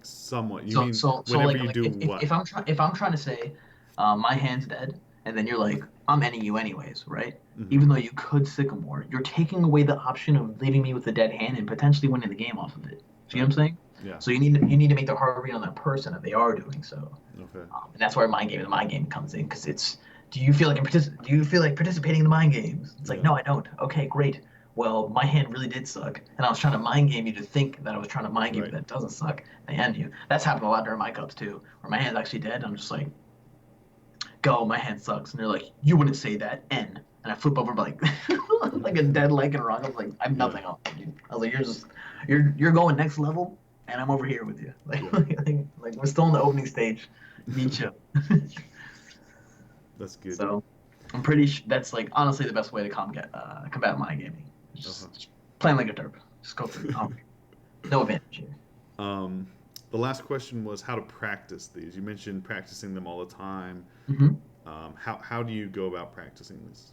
Somewhat. You So mean so so whenever like you like do if, what? if I'm trying to say my hand's dead, and then you're like I'm ending you anyways, right? Hmm. Even though you could sycamore, you're taking away the option of leaving me with a dead hand and potentially winning the game off of it. See what Right. I'm saying? Yeah. So you need to make the hard read on that person that they are doing so. Okay. And that's where the mind game comes in because it's do you feel like participating in the mind games? It's like Yeah. no, I don't. Okay, great. Well, my hand really did suck, and I was trying to mind game you to think that I was trying to mind game you Right. that doesn't suck. They end you. That's happened a lot during my cups too, where my hand's actually dead. And I'm just like, go, my hand sucks, and they're like, you wouldn't say that, N. And I flip over like like a dead leg and run. I'm like, I'm Yeah. nothing else. I was like, you're going next level, and I'm over here with you. Like, Yeah. like we're still in the opening stage. You need chill. That's good. So I'm pretty that's like honestly the best way to combat mind gaming. Uh-huh. Just playing like a derp. Just go through. No advantage here. Um, the last question was how to practice these. You mentioned practicing them all the time. Mm-hmm. How do you go about practicing this?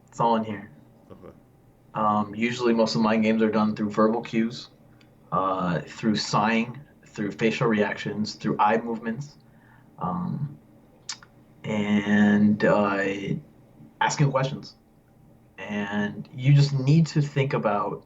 It's all in here. Okay. Usually, most of my games are done through verbal cues, through sighing, through facial reactions, through eye movements, um, and asking questions. And you just need to think about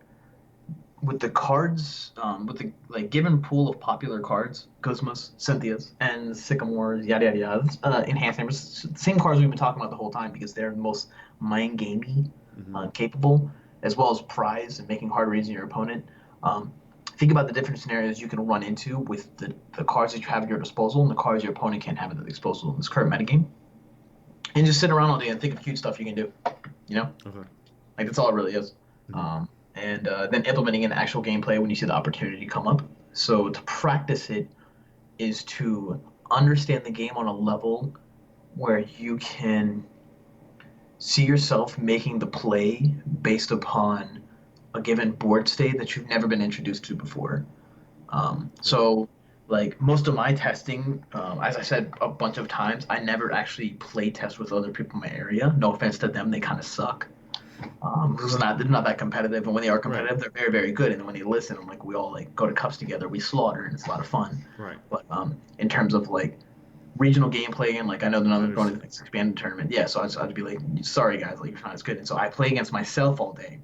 with the cards, with the like given pool of popular cards, Guzmas, Cynthia's, and Sycamores, yada yada yada, enhanced numbers, same cards we've been talking about the whole time because they're the most mind gamey, Hmm. capable, as well as prize and making hard reads in your opponent. Um, think about the different scenarios you can run into with the cards that you have at your disposal and the cards your opponent can't have at their disposal in this current metagame. And just sit around all day and think of cute stuff you can do. You know? Okay. Like that's all it really is. Hmm. And then implementing an actual gameplay when you see the opportunity come up. So to practice it is to understand the game on a level where you can see yourself making the play based upon a given board state that you've never been introduced to before. Right. So, like most of my testing, as I said a bunch of times, I never actually play test with other people in my area. No offense to them, they kind of suck. They're not that competitive, and when they are Right. competitive, they're very very good. And then when they listen, I'm like we all like go to cups together, we slaughter, and it's a lot of fun. Right. But in terms of like regional gameplay, and like I know they're I not going to the understand. next expanded tournament, yeah. So I'd be like, sorry guys, like you're not as good. And so I play against myself all day,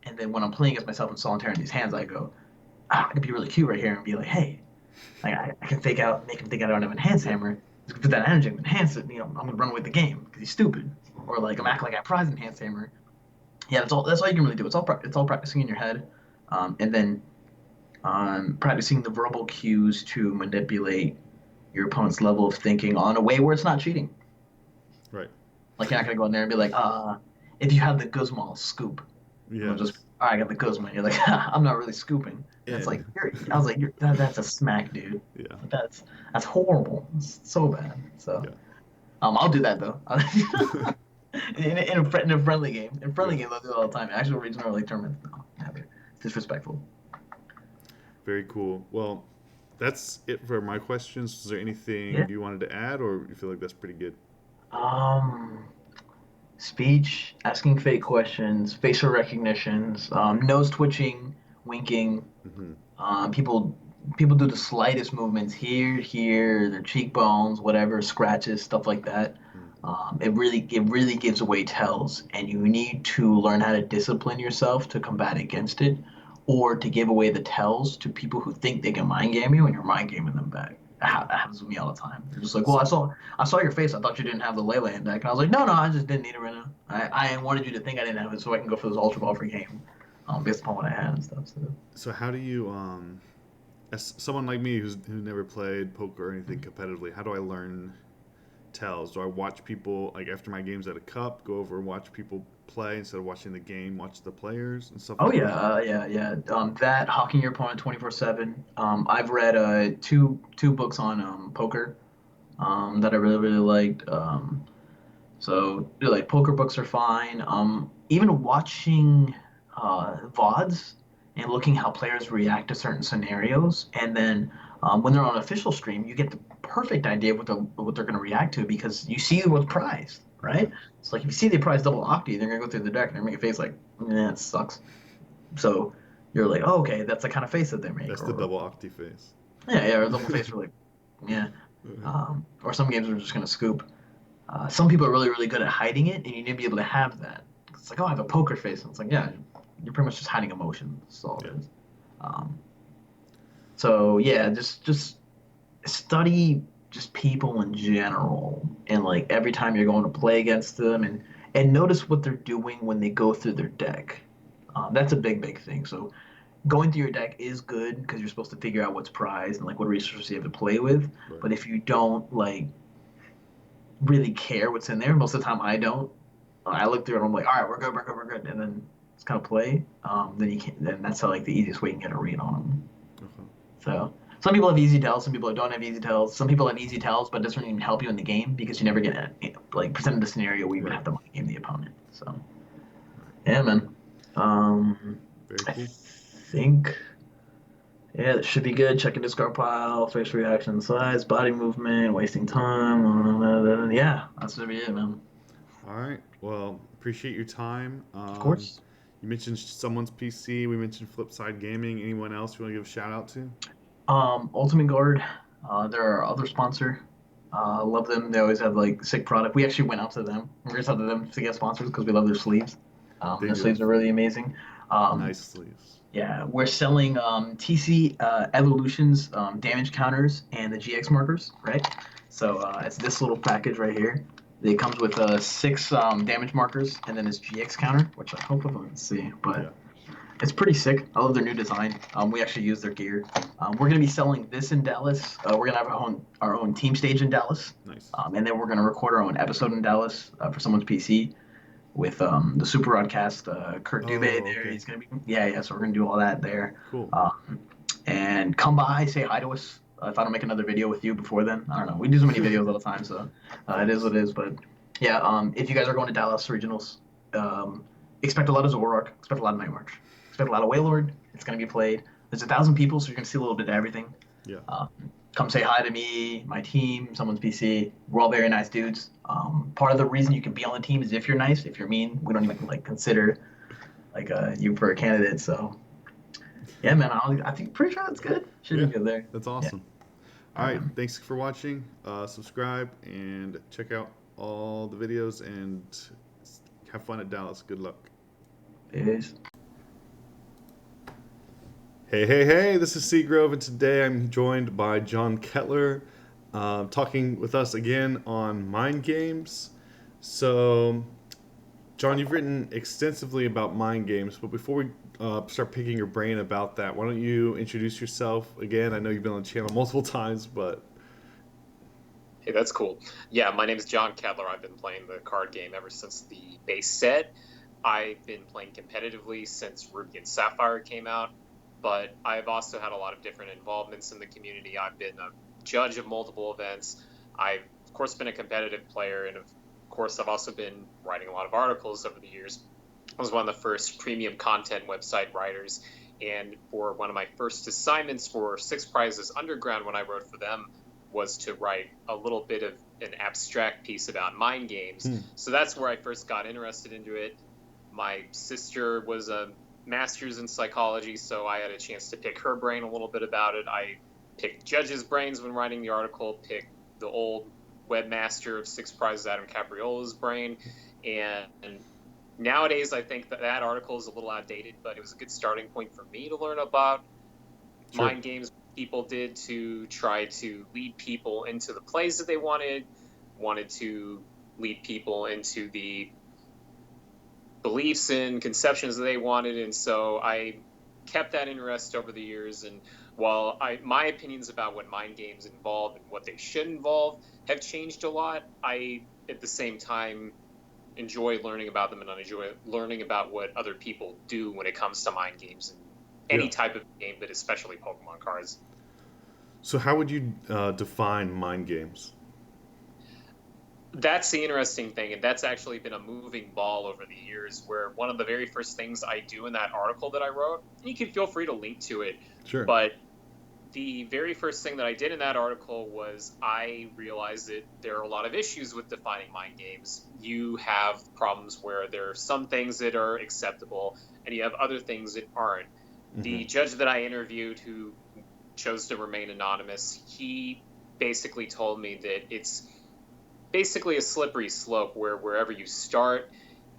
and then when I'm playing against myself in solitaire in these hands, I go, I could be really cute right here and be like, hey, like I can fake out, make him think I don't have an enhanced Yeah. hammer, Put that energy, enhance it. I'm gonna run away with the game because he's stupid, or like I'm acting like I prize enhanced hammer. Yeah, that's all. That's all you can really do. It's all practicing in your head, and then practicing the verbal cues to manipulate your opponent's level of thinking on a way where it's not cheating. Right. Like you're not gonna go in there and be like, if you have the guzma, scoop. And they'll just, Yes. all right, I got the guzma. You're like, I'm not really scooping. And it's like, And I was like, that's a smack, dude. yeah. That's horrible. It's so bad. So, Yeah. I'll do that though. In a friendly game. In friendly Yeah. games, I'll do it all the time. Actual regional league tournaments, no, never. It's disrespectful. Very cool. Well, that's it for my questions. Is there Yeah. anything you wanted to add, or you feel like that's pretty good? Um, Speech, asking fake questions, facial recognitions, nose twitching, winking. Hmm. People do the slightest movements here, their cheekbones, whatever, scratches, stuff like that. It really gives away tells, and you need to learn how to discipline yourself to combat against it, or to give away the tells to people who think they can mind game you, and you're mind gaming them back. That happens with me all the time. They're just like, well, I saw your face. I thought you didn't have the Lele in deck. And I was like, no, I just didn't need it right now. I wanted you to think I didn't have it so I can go for this Ultra Ball for game, based upon what I had and stuff. So. So how do you, as someone like me who never played poker or anything competitively, how do I learn tells? Do I watch people like after my games at a cup, go over and watch people play instead of watching the game, watch the players and stuff Oh like yeah, that? yeah. That hawking your opponent 24/7. I've read two books on poker that I really liked. So like poker books are fine. Even watching VODs and looking how players react to certain scenarios, and then when they're on official stream, you get the perfect idea of what they're going to react to because you see what's prized, Yeah, right? It's like if you see they prize double octi, they're going to go through the deck and they're going to make a face like, yeah, it sucks. So you're like, oh, okay, that's the kind of face that they make, that's the or double octi face. yeah, or a double face, for like, yeah. Or some games are just going to scoop. Some people are really good at hiding it, and you need to be able to have that. It's like, oh, I have a poker face. And it's like, yeah, you're pretty much just hiding emotion. That's all Yeah. it is. Um, so yeah, just study just people in general, and like every time you're going to play against them, and notice what they're doing when they go through their deck. That's a big thing. So going through your deck is good because you're supposed to figure out what's prized and like what resources you have to play with. Right. But if you don't like really care what's in there. Most of the time, I don't. I look through it and I'm like, all right, we're good, and then it's kind of play. Then you can then that's how like the easiest way you can get a read on them. Okay. So some people have easy tells, some people don't have easy tells. Some people have easy tells, but it doesn't even help you in the game because you never get like presented a scenario where you would Right. have to mind game the opponent. So Right. yeah, man. Very I cool. think yeah, that should be good. Checking discard pile, face reaction size, body movement, wasting time. Yeah, that's gonna be it, man. All right. Well, appreciate your time. Of course. You mentioned someone's PC. We mentioned Flipside Gaming. Anyone else you want to give a shout out to? Ultimate Guard, they're our other sponsor. Love them. They always have like sick product. We actually went out to them. We reached out to them to get sponsors because we love their sleeves. They Their do have sleeves are really amazing. Um, nice sleeves. yeah, we're selling TC Evolutions damage counters and the GX markers, right? So it's this little package right here. It comes with six damage markers and then this GX counter, which I hope everyone can see, but Yeah. it's pretty sick. I love their new design. We actually use their gear. We're going to be selling this in Dallas. We're going to have our own team stage in Dallas. Nice. And then we're going to record our own episode in Dallas for someone's PC with the Super Broadcast, Kurt Dubé Oh, there. okay. He's going to be, yeah. So we're going to do all that there. Cool. And come by, say hi to us. If I don't make another video with you before then, I don't know. We do so many videos all the time, so it is what it is. But yeah, if you guys are going to Dallas Regionals, expect a lot of Zoroark, expect a lot of Night March, expect a lot of Wailord. It's going to be played. There's 1,000 people, so you're going to see a little bit of everything. Yeah. Come say hi to me, my team, someone's PC. We're all very nice dudes. Part of the reason you can be on the team is if you're nice. If you're mean, we don't even like consider like you for a candidate. So yeah, man, I think pretty sure that's good. Should Yeah. be good there. That's Yeah. awesome. All right. Thanks for watching. Subscribe and check out all the videos and have fun at Dallas. Good luck. Peace. Hey, this is Seagrove, and today I'm joined by John Kettler. talking with us again on mind games. So, John, you've written extensively about mind games, but before we start picking your brain about that, why don't you introduce yourself again? I know you've been on the channel multiple times, but Hey, that's cool. Yeah, my name is John Kettler. I've been playing the card game ever since the base set. I've been playing competitively since Ruby and Sapphire came out, but I've also had a lot of different involvements in the community. I've been a judge of multiple events. I've, of course, been a competitive player, and of course, I've also been writing a lot of articles over the years. I was one of the first premium content website writers, and for one of my first assignments for Six Prizes Underground, when I wrote for them, was to write a little bit of an abstract piece about mind games. So that's where I first got interested into it. My sister was a master's in psychology, so I had a chance to pick her brain a little bit about it. I picked judges' brains when writing the article, picked the old webmaster of Six Prizes, Adam Capriola's brain, and nowadays I think that article is a little outdated, but it was a good starting point for me to learn about mind games people did to try to lead people into the plays that they wanted to lead people into the beliefs and conceptions that they wanted. And so I kept that interest over the years. And while my opinions about what mind games involve and what they should involve have changed a lot, I, at the same time, enjoy learning about them, and I enjoy learning about what other people do when it comes to mind games and any type of game, but especially Pokemon cards. So how would you define mind games? That's the interesting thing, and that's actually been a moving ball over the years, where one of the very first things I do in that article that I wrote, and you can feel free to link to it, but the very first thing that I did in that article was I realized that there are a lot of issues with defining mind games. You have problems where there are some things that are acceptable, and you have other things that aren't. The judge that I interviewed, who chose to remain anonymous, he basically told me that it's basically a slippery slope where wherever you start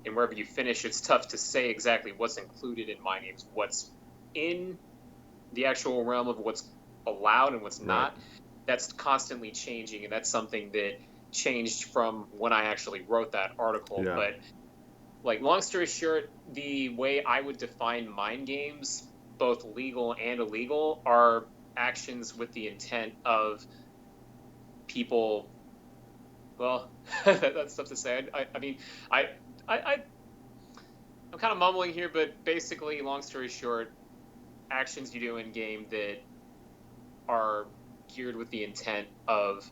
and wherever you finish, it's tough to say exactly what's included in mind games, what's in the actual realm of what's allowed and what's not. That's constantly changing, and that's something that changed from when I actually wrote that article. But like, long story short, the way I would define mind games, both legal and illegal, are actions with the intent of people. Well, that's tough to say. I mean, I'm kind of mumbling here, but basically, long story short, actions you do in game that are geared with the intent of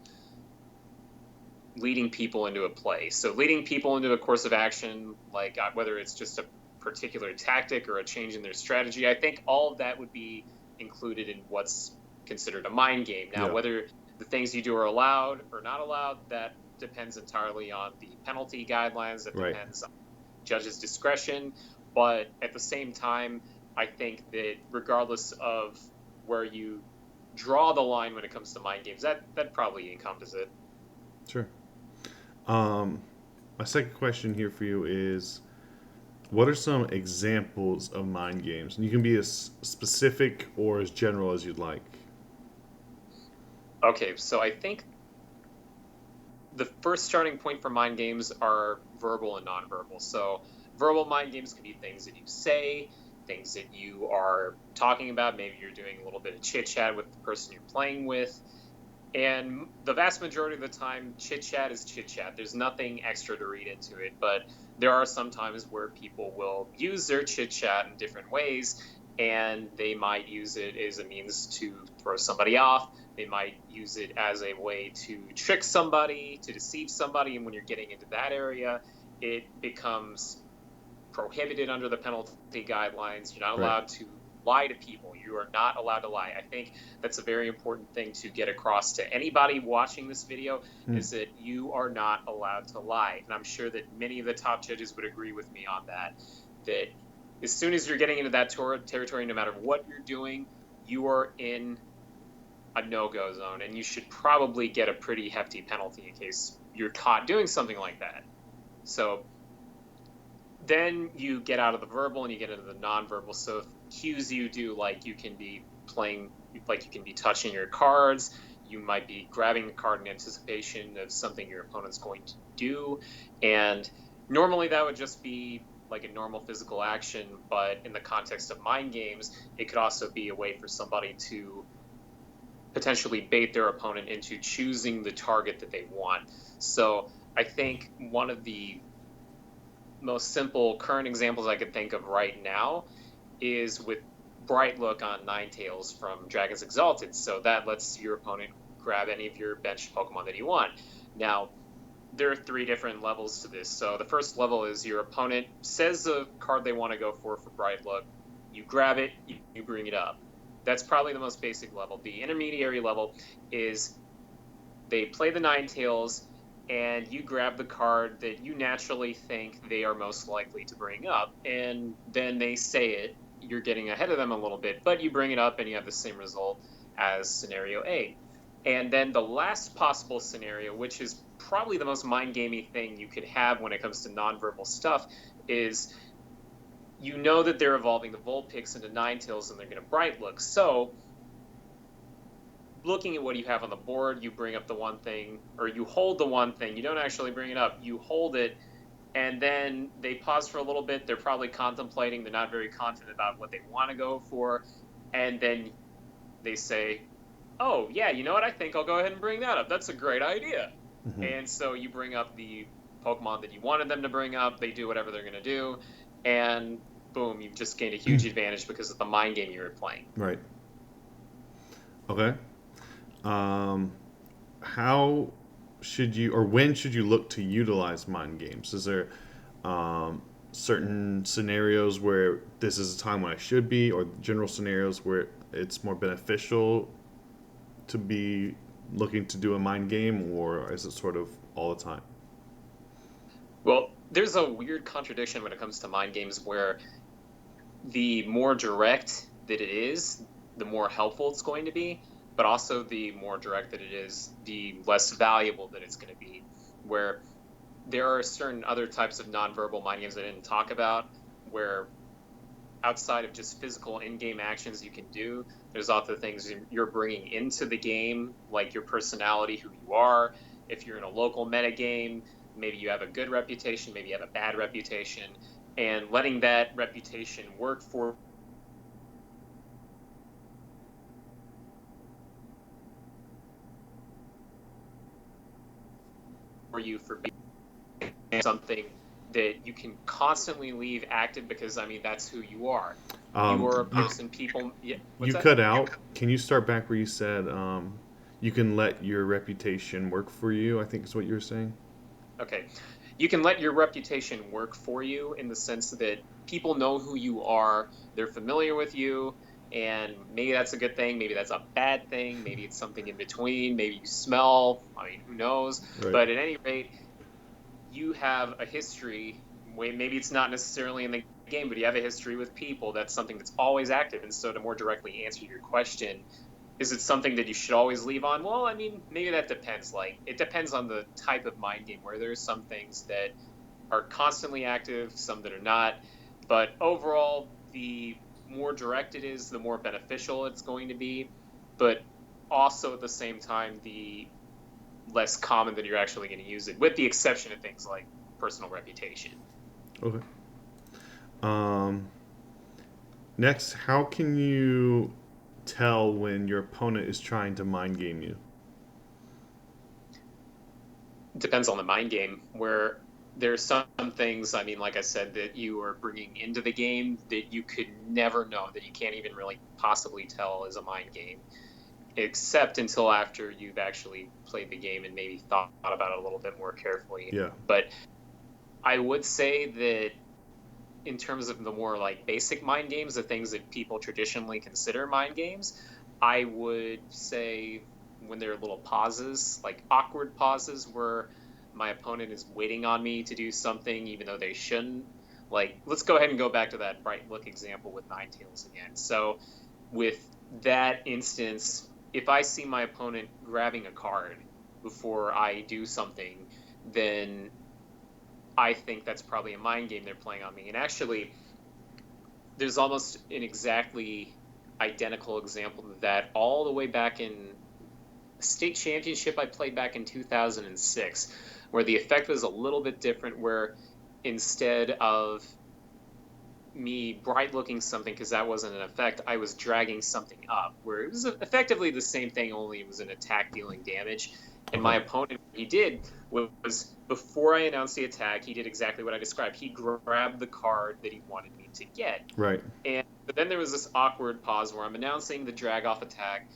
leading people into a play. So leading people into a course of action, like whether it's just a particular tactic or a change in their strategy, I think all of that would be included in what's considered a mind game. Now, whether the things you do are allowed or not allowed, that depends entirely on the penalty guidelines. That depends on judges' discretion. But at the same time, I think that regardless of where you draw the line when it comes to mind games, that probably encompasses it. Sure. My second question here for you is, what are some examples of mind games? And you can be as specific or as general as you'd like. Okay, so I think the first starting point for mind games are verbal and nonverbal. So verbal mind games can be things that you say, things that you are talking about. Maybe you're doing a little bit of chit-chat with the person you're playing with. And the vast majority of the time, chit-chat is chit-chat. There's nothing extra to read into it. But there are some times where people will use their chit-chat in different ways, and they might use it as a means to throw somebody off. They might use it as a way to trick somebody, to deceive somebody. And when you're getting into that area, it becomes prohibited under the penalty guidelines. You're not allowed to lie to people. You are not allowed to lie. I think that's a very important thing to get across to anybody watching this video, is that you are not allowed to lie. And I'm sure that many of the top judges would agree with me on that, that as soon as you're getting into that territory, no matter what you're doing, you are in a no-go zone, and you should probably get a pretty hefty penalty in case you're caught doing something like that. So then you get out of the verbal and you get into the nonverbal. So if cues you do, like you can be playing, like you can be touching your cards, you might be grabbing a card in anticipation of something your opponent's going to do, and normally that would just be like a normal physical action, but in the context of mind games, it could also be a way for somebody to potentially bait their opponent into choosing the target that they want. So I think one of the most simple current examples I could think of right now is with Bright Look on Ninetales from Dragons Exalted. So that lets your opponent grab any of your bench Pokemon that you want. Now, there are 3 different levels to this. So the first level is your opponent says a card they want to go for Bright Look. You grab it, you bring it up. That's probably the most basic level. The intermediary level is they play the Ninetales, and you grab the card that you naturally think they are most likely to bring up, and then they say it. You're getting ahead of them a little bit, but you bring it up and you have the same result as scenario A. And then the last possible scenario, which is probably the most mind-gamey thing you could have when it comes to nonverbal stuff, is you know that they're evolving the Vulpix into Ninetales and they're going to Bright Look. So looking at what you have on the board, you bring up the one thing, or you hold the one thing. You don't actually bring it up. You hold it, and then they pause for a little bit. They're probably contemplating. They're not very confident about what they want to go for. And then they say, oh, yeah, you know what? I think I'll go ahead and bring that up. That's a great idea. Mm-hmm. And so you bring up the Pokemon that you wanted them to bring up. They do whatever they're going to do. And boom, you've just gained a huge advantage because of the mind game you were playing. Right. Okay. How should you, or when should you look to utilize mind games? Is there certain scenarios where this is a time when I should be, or general scenarios where it's more beneficial to be looking to do a mind game, or is it sort of all the time? Well, there's a weird contradiction when it comes to mind games where the more direct that it is, the more helpful it's going to be, but also the more direct that it is, the less valuable that it's going to be. Where there are certain other types of nonverbal mind games I didn't talk about, where outside of just physical in-game actions you can do, there's also things you're bringing into the game, like your personality, who you are. If you're in a local meta game, maybe you have a good reputation, maybe you have a bad reputation, and letting that reputation work for you for being something that you can constantly leave active, because, I mean, that's who you are. You are a person people... Yeah, you cut out. Can you start back where you said you can let your reputation work for you, I think is what you were saying? Okay. You can let your reputation work for you in the sense that people know who you are, they're familiar with you, and maybe that's a good thing, maybe that's a bad thing, maybe it's something in between, maybe you smell, I mean, who knows? Right. But at any rate, you have a history, maybe it's not necessarily in the game, but you have a history with people, that's something that's always active. And so to more directly answer your question, is it something that you should always leave on? Well, I mean, maybe that depends. Like, it depends on the type of mind game, where there's some things that are constantly active, some that are not. But overall, the more direct it is, the more beneficial it's going to be. But also at the same time, the less common that you're actually going to use it, with the exception of things like personal reputation. Okay. Next, how can you tell when your opponent is trying to mind game you? Depends on the mind game, where there's some things, I mean, like I said, that you are bringing into the game that you could never know, that you can't even really possibly tell is a mind game, except until after you've actually played the game and maybe thought about it a little bit more carefully. Yeah. But I would say that in terms of the more like basic mind games, the things that people traditionally consider mind games, I would say when there are little pauses, like awkward pauses where my opponent is waiting on me to do something even though they shouldn't. Like, let's go ahead and go back to that Bright Look example with Ninetales again. So with that instance, if I see my opponent grabbing a card before I do something, then I think that's probably a mind game they're playing on me. And actually, there's almost an exactly identical example of that all the way back in state championship I played back in 2006, where the effect was a little bit different, where instead of me bright looking something, because that wasn't an effect, I was dragging something up, where it was effectively the same thing, only it was an attack dealing damage. And my opponent, what he did was, before I announced the attack, he did exactly what I described. He grabbed the card that he wanted me to get. Right. But then there was this awkward pause where I'm announcing the drag off attack,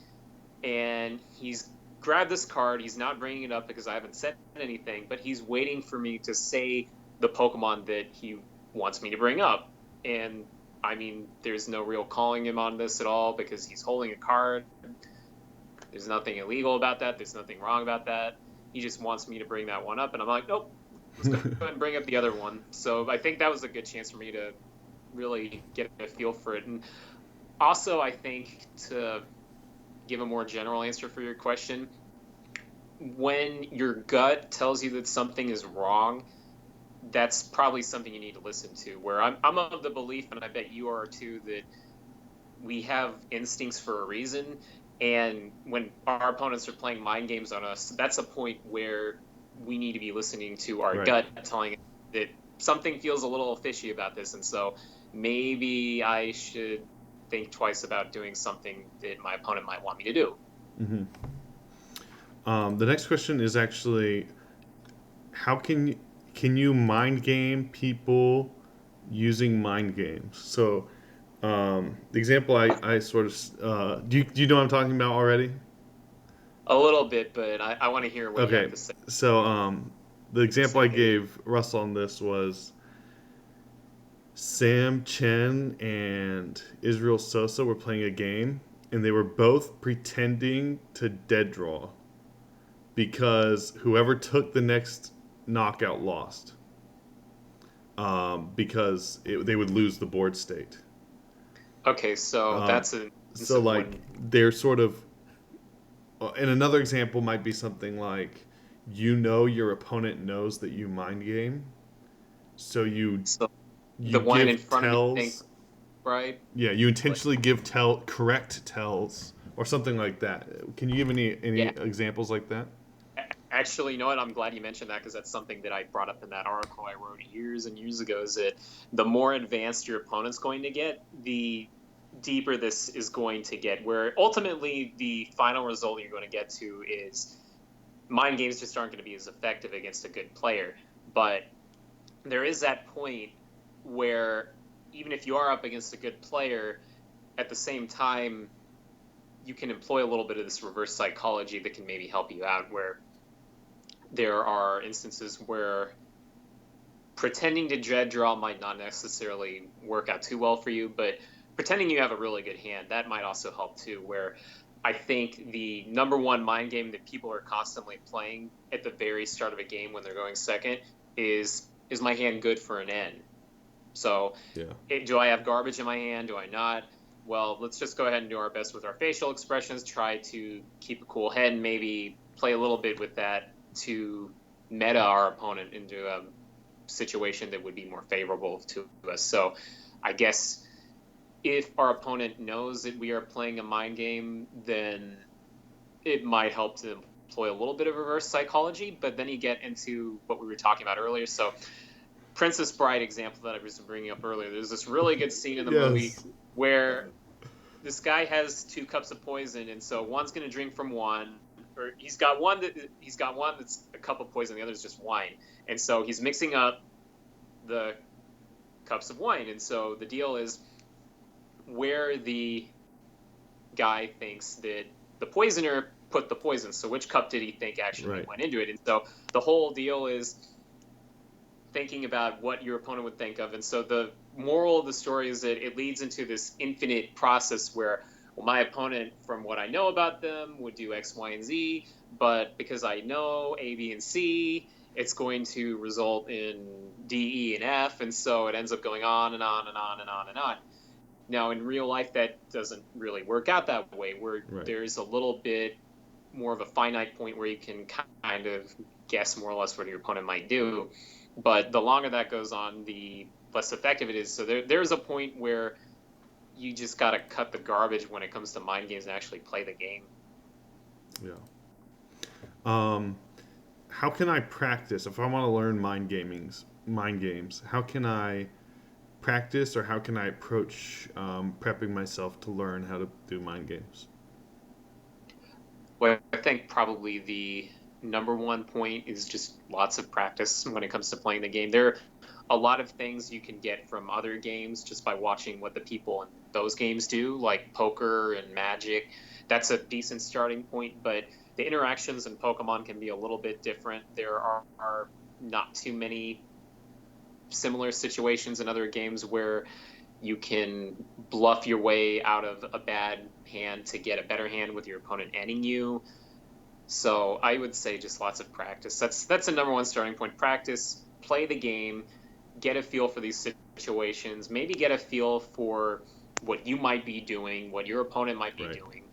and he's grabbed this card. He's not bringing it up because I haven't said anything, but he's waiting for me to say the Pokemon that he wants me to bring up. And I mean, there's no real calling him on this at all because he's holding a card. There's nothing illegal about that. There's nothing wrong about that. He just wants me to bring that one up, and I'm like, nope, let's go ahead and bring up the other one. So I think that was a good chance for me to really get a feel for it. And also, I think, to give a more general answer for your question, when your gut tells you that something is wrong, that's probably something you need to listen to. Where I'm of the belief, and I bet you are too, that we have instincts for a reason. And when our opponents are playing mind games on us, that's a point where we need to be listening to our gut telling us that something feels a little fishy about this. And so maybe I should think twice about doing something that my opponent might want me to do. Mm-hmm. The next question is actually, how can you mind game people using mind games? So the example I sort of do you know what I'm talking about already? A little bit, but I want to hear what you have to say. So the example I gave Russell on this was Sam Chen and Israel Sosa were playing a game, and they were both pretending to dead draw because whoever took the next knockout lost, because they would lose the board state. Okay, so that's a... So, like, they're sort of... And another example might be something like, your opponent knows that you mind game, so you the one in front tells, of me thinks, right? Yeah, you intentionally give correct tells, or something like that. Can you give any examples like that? Actually, you know what? I'm glad you mentioned that, because that's something that I brought up in that article I wrote years and years ago, is that the more advanced your opponent's going to get, the deeper this is going to get, where ultimately the final result you're going to get to is mind games just aren't going to be as effective against a good player. But there is that point where even if you are up against a good player, at the same time, you can employ a little bit of this reverse psychology that can maybe help you out, where there are instances where pretending to dread draw might not necessarily work out too well for you, but pretending you have a really good hand, that might also help too, where I think the number one mind game that people are constantly playing at the very start of a game when they're going second is my hand good for an N? So do I have garbage in my hand? Do I not? Well, let's just go ahead and do our best with our facial expressions, try to keep a cool head, and maybe play a little bit with that to meta our opponent into a situation that would be more favorable to us. So I guess if our opponent knows that we are playing a mind game, then it might help to employ a little bit of reverse psychology. But then you get into what we were talking about earlier. So Princess Bride example that I was bringing up earlier, there's this really good scene in the movie where this guy has 2 cups of poison, and so one's going to drink from one, or he's got one that's a cup of poison, the other is just wine, and so he's mixing up the cups of wine. And so the deal is, where the guy thinks that the poisoner put the poison, so which cup did he think actually went into it? And so the whole deal is thinking about what your opponent would think of. And so the moral of the story is that it leads into this infinite process where, well, my opponent, from what I know about them, would do X, Y, and Z, but because I know A, B, and C, it's going to result in D, E, and F, and so it ends up going on and on and on and on and on. Now, in real life, that doesn't really work out that way, where there's a little bit more of a finite point where you can kind of guess more or less what your opponent might do. But the longer that goes on, the less effective it is. So there's a point where you just got to cut the garbage when it comes to mind games and actually play the game. Yeah. Um, how can I practice if I want to learn mind games? How can I practice, or how can I approach prepping myself to learn how to do mind games? Well, I think probably the number one point is just lots of practice when it comes to playing the game. There are a lot of things you can get from other games just by watching what the people in those games do, like poker and Magic. That's a decent starting point, but the interactions in Pokemon can be a little bit different. There are not too many similar situations in other games where you can bluff your way out of a bad hand to get a better hand with your opponent ending you. So I would say just lots of practice. That's the number one starting point. Practice, play the game, get a feel for these situations, maybe get a feel for what you might be doing, what your opponent might be Right. doing.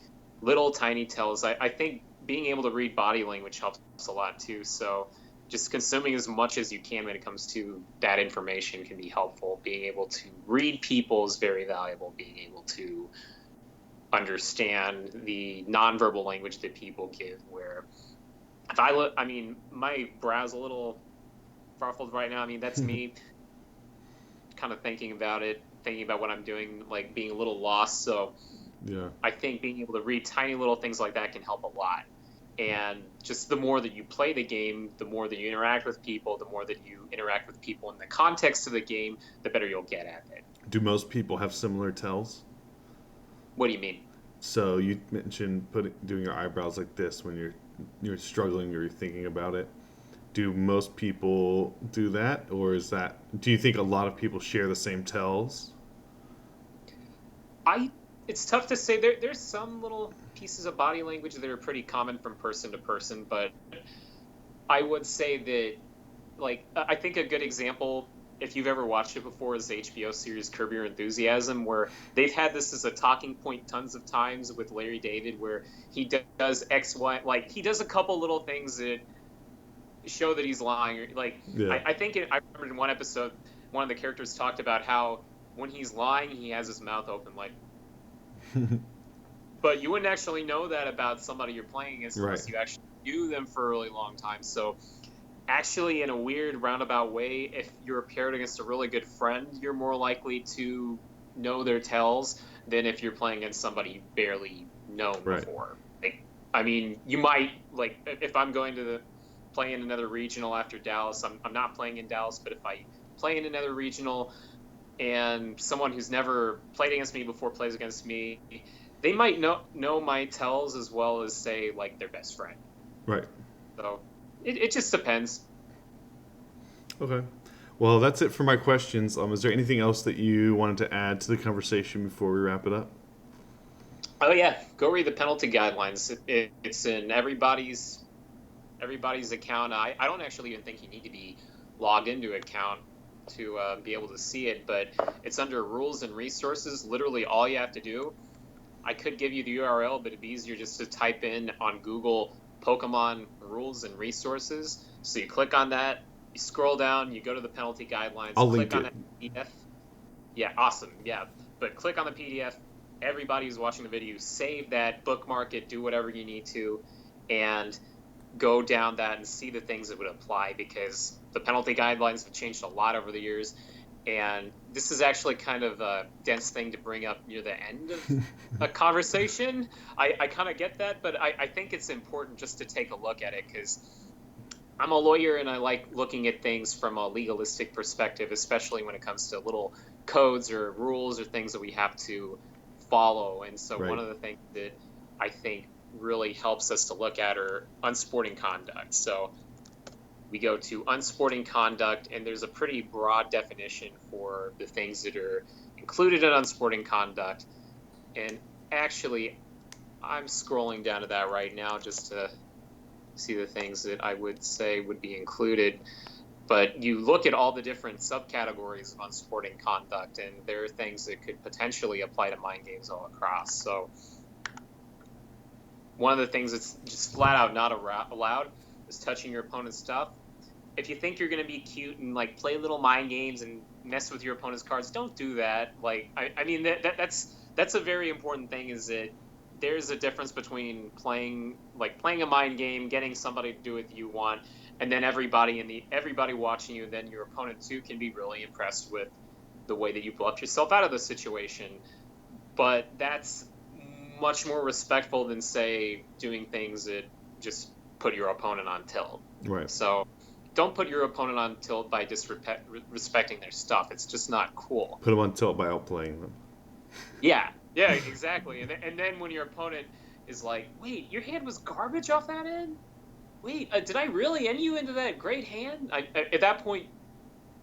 Little tiny tells. I think being able to read body language helps a lot too. So just consuming as much as you can when it comes to that information can be helpful. Being able to read people is very valuable. Being able to understand the nonverbal language that people give, where if I look, I mean, my brow's a little ruffled right now. I mean, that's me kind of thinking about it, thinking about what I'm doing, like being a little lost. So Yeah. I think being able to read tiny little things like that can help a lot. And just the more that you play the game, the more that you interact with people, the more that you interact with people in the context of the game, the better you'll get at it. Do most people have similar tells? What do you mean? So you mentioned doing your eyebrows like this when you're struggling or you're thinking about it. Do most people do that, or do you think a lot of people share the same tells? I It's tough to say. There's some little pieces of body language that are pretty common from person to person, but I would say that, like, I think a good example, if you've ever watched it before, is the HBO series Curb Your Enthusiasm, where they've had this as a talking point tons of times with Larry David, where he does X, Y, like he does a couple little things that show that he's lying. Like, Yeah. I remember in one episode, one of the characters talked about how when he's lying, he has his mouth open, like, but you wouldn't actually know that about somebody you're playing against unless Right. you actually knew them for a really long time. So actually, in a weird roundabout way, if you're paired against a really good friend, you're more likely to know their tells than if you're playing against somebody you've barely known Right. before. Like, I mean, you might, like, if I'm going to play in another regional after Dallas, I'm not playing in Dallas, but if I play in another regional and someone who's never played against me before plays against me, they might know my tells as well as, say, like, their best friend. Right. So it just depends. Okay. Well, that's it for my questions. Is there anything else that you wanted to add to the conversation before we wrap it up? Oh yeah, go read the penalty guidelines. It's in everybody's account. I don't actually even think you need to be logged into an account to be able to see it, but it's under rules and resources. Literally all you have to do, I could give you the URL, but it'd be easier just to type in on Google Pokemon rules and resources. So you click on that, you scroll down, you go to the penalty guidelines, I'll click link on it. that PDF. Yeah, awesome. Yeah, but click on the PDF. Everybody who's watching the video, save that, bookmark it, do whatever you need to, and go down that and see the things that would apply, because the penalty guidelines have changed a lot over the years. And this is actually kind of a dense thing to bring up near the end of a conversation. I kind of get that, but I think it's important just to take a look at it, because I'm a lawyer and I like looking at things from a legalistic perspective, especially when it comes to little codes or rules or things that we have to follow. And so Right. one of the things that I think really helps us to look at are unsporting conduct. So we go to unsporting conduct, and there's a pretty broad definition for the things that are included in unsporting conduct. And actually, I'm scrolling down to that right now just to see the things that I would say would be included. But you look at all the different subcategories of unsporting conduct, and there are things that could potentially apply to mind games all across. So one of the things that's just flat out not allowed is touching your opponent's stuff. If you think you're going to be cute and like play little mind games and mess with your opponent's cards, don't do that. Like, I mean, that's a very important thing, is that there's a difference between playing a mind game, getting somebody to do what you want, and then everybody watching you, and then your opponent too can be really impressed with the way that you bluffed yourself out of the situation. But that's much more respectful than, say, doing things that just put your opponent on tilt. Right. So don't put your opponent on tilt by disrespecting their stuff. It's just not cool. Put them on tilt by outplaying them. Yeah, exactly. And then when your opponent is like, wait, your hand was garbage off that end? Wait, did I really end you into that great hand? At that point,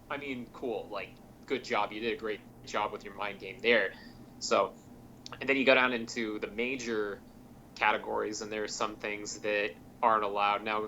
I mean, cool. Like, good job. You did a great job with your mind game there. So, and then you go down into the major categories, and there are some things that aren't allowed. Now,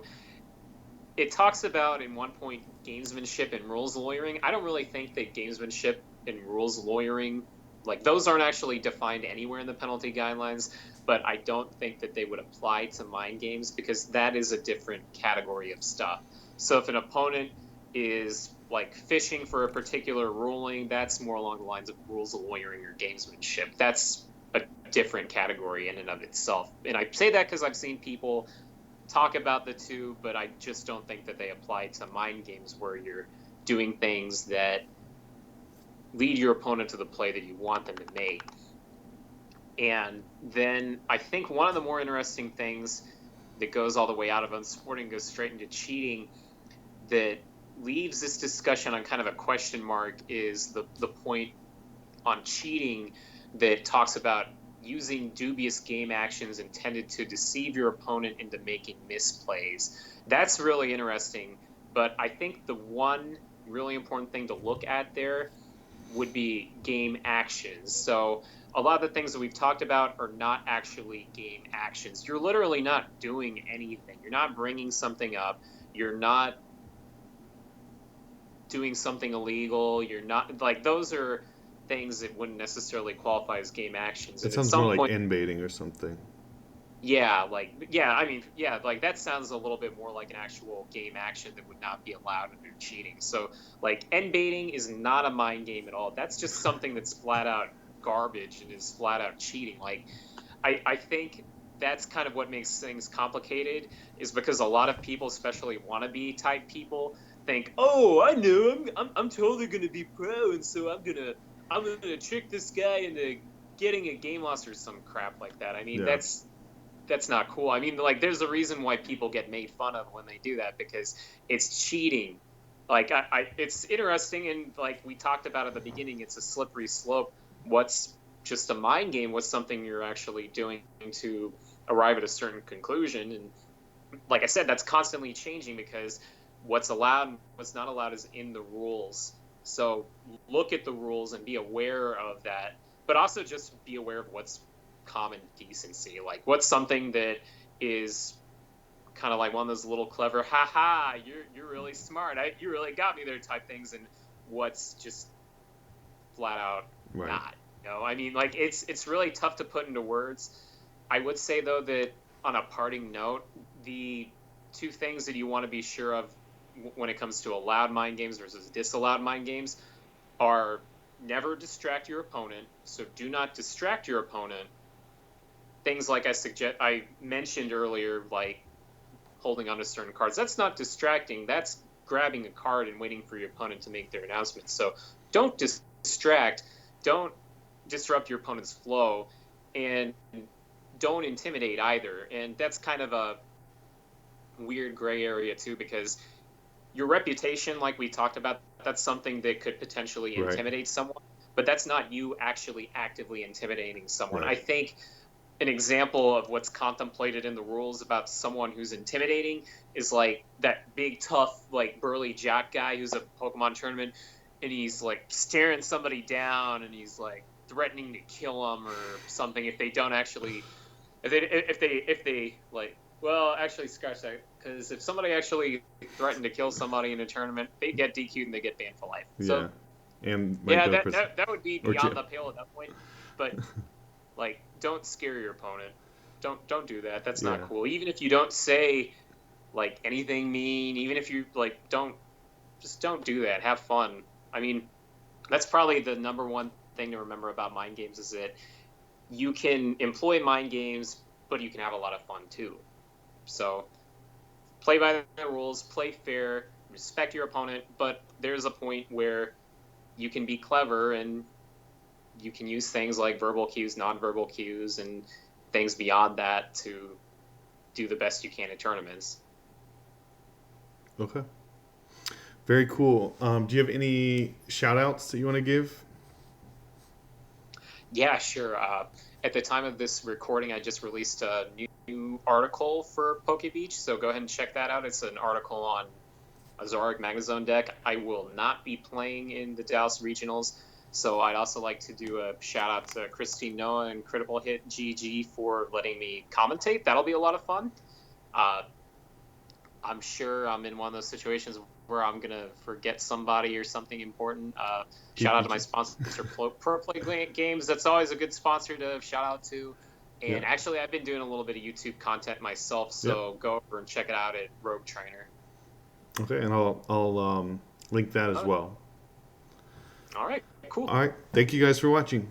it talks about, in one point, gamesmanship and rules lawyering. I don't really think that gamesmanship and rules lawyering, like, those aren't actually defined anywhere in the penalty guidelines, but I don't think that they would apply to mind games because that is a different category of stuff. So if an opponent is, like, fishing for a particular ruling, that's more along the lines of rules lawyering or gamesmanship. That's a different category in and of itself. And I say that because I've seen people talk about the two, but I just don't think that they apply to mind games where you're doing things that lead your opponent to the play that you want them to make. And then I think one of the more interesting things that goes all the way out of unsporting, goes straight into cheating, that leaves this discussion on kind of a question mark, is the point on cheating that talks about using dubious game actions intended to deceive your opponent into making misplays. That's really interesting, but I think the one really important thing to look at there would be game actions. So a lot of the things that we've talked about are not actually game actions. You're literally not doing anything. You're not bringing something up. You're not doing something illegal. You're not, like, those are things that wouldn't necessarily qualify as game actions. It sounds more like end baiting or something. Yeah, like that sounds a little bit more like an actual game action that would not be allowed under cheating. So, like, end baiting is not a mind game at all. That's just something that's flat out garbage and is flat out cheating. Like, I think that's kind of what makes things complicated, is because a lot of people, especially wannabe type people, think, oh, I know, I'm totally gonna be pro, and so I'm gonna trick this guy into getting a game loss or some crap like that. I mean, Yeah. that's not cool. I mean, like, there's a reason why people get made fun of when they do that, because it's cheating. Like, it's interesting, and like we talked about at the beginning, it's a slippery slope. What's just a mind game? What's something you're actually doing to arrive at a certain conclusion? And like I said, that's constantly changing because what's allowed and what's not allowed is in the rules. So look at the rules and be aware of that, but also just be aware of what's common decency. Like, what's something that is kind of like one of those little clever, haha, you're really smart, you really got me there type things, and what's just flat out not. You know, I mean, like, it's really tough to put into words. I would say, though, that on a parting note, the two things that you want to be sure of when it comes to allowed mind games versus disallowed mind games are never distract your opponent. So do not distract your opponent. Things like I mentioned earlier, like holding onto certain cards, that's not distracting. That's grabbing a card and waiting for your opponent to make their announcement. So don't distract. Don't disrupt your opponent's flow, and don't intimidate either. And that's kind of a weird gray area too, because your reputation, like we talked about, that's something that could potentially intimidate someone, but that's not you actually actively intimidating someone. I think an example of what's contemplated in the rules about someone who's intimidating is like that big, tough, like burly jack guy who's at a Pokemon tournament, and he's like staring somebody down, and he's like threatening to kill them or something if they don't actually, if they like, well, actually, scratch that, because if somebody actually threatened to kill somebody in a tournament, they get DQ'd and they get banned for life. So, that would be beyond the pale at that point. But like, don't scare your opponent. Don't do that. That's not cool. Even if you don't say like anything mean, even if you like don't do that. Have fun. I mean, that's probably the number one thing to remember about mind games, is that you can employ mind games, but you can have a lot of fun too. So play by the rules, play fair, respect your opponent, but there's a point where you can be clever and you can use things like verbal cues, nonverbal cues, and things beyond that to do the best you can in tournaments. Okay. Very cool. Do you have any shout outs that you want to give? Yeah, sure. At the time of this recording, I just released a new article for Poke Beach, so go ahead and check that out. It's an article on a Zoroark Magnezone deck. I will not be playing in the Dallas Regionals, so I'd also like to do a shout out to Christine Noah and Critical Hit GG for letting me commentate. That'll be a lot of fun. I'm sure I'm in one of those situations where I'm going to forget somebody or something important. Shout out to my sponsor, Pro Play Games. That's always a good sponsor to shout out to. And actually, I've been doing a little bit of YouTube content myself, so go over and check it out at Rogue Trainer. Okay, and I'll link that as well. All right, cool. All right, thank you guys for watching.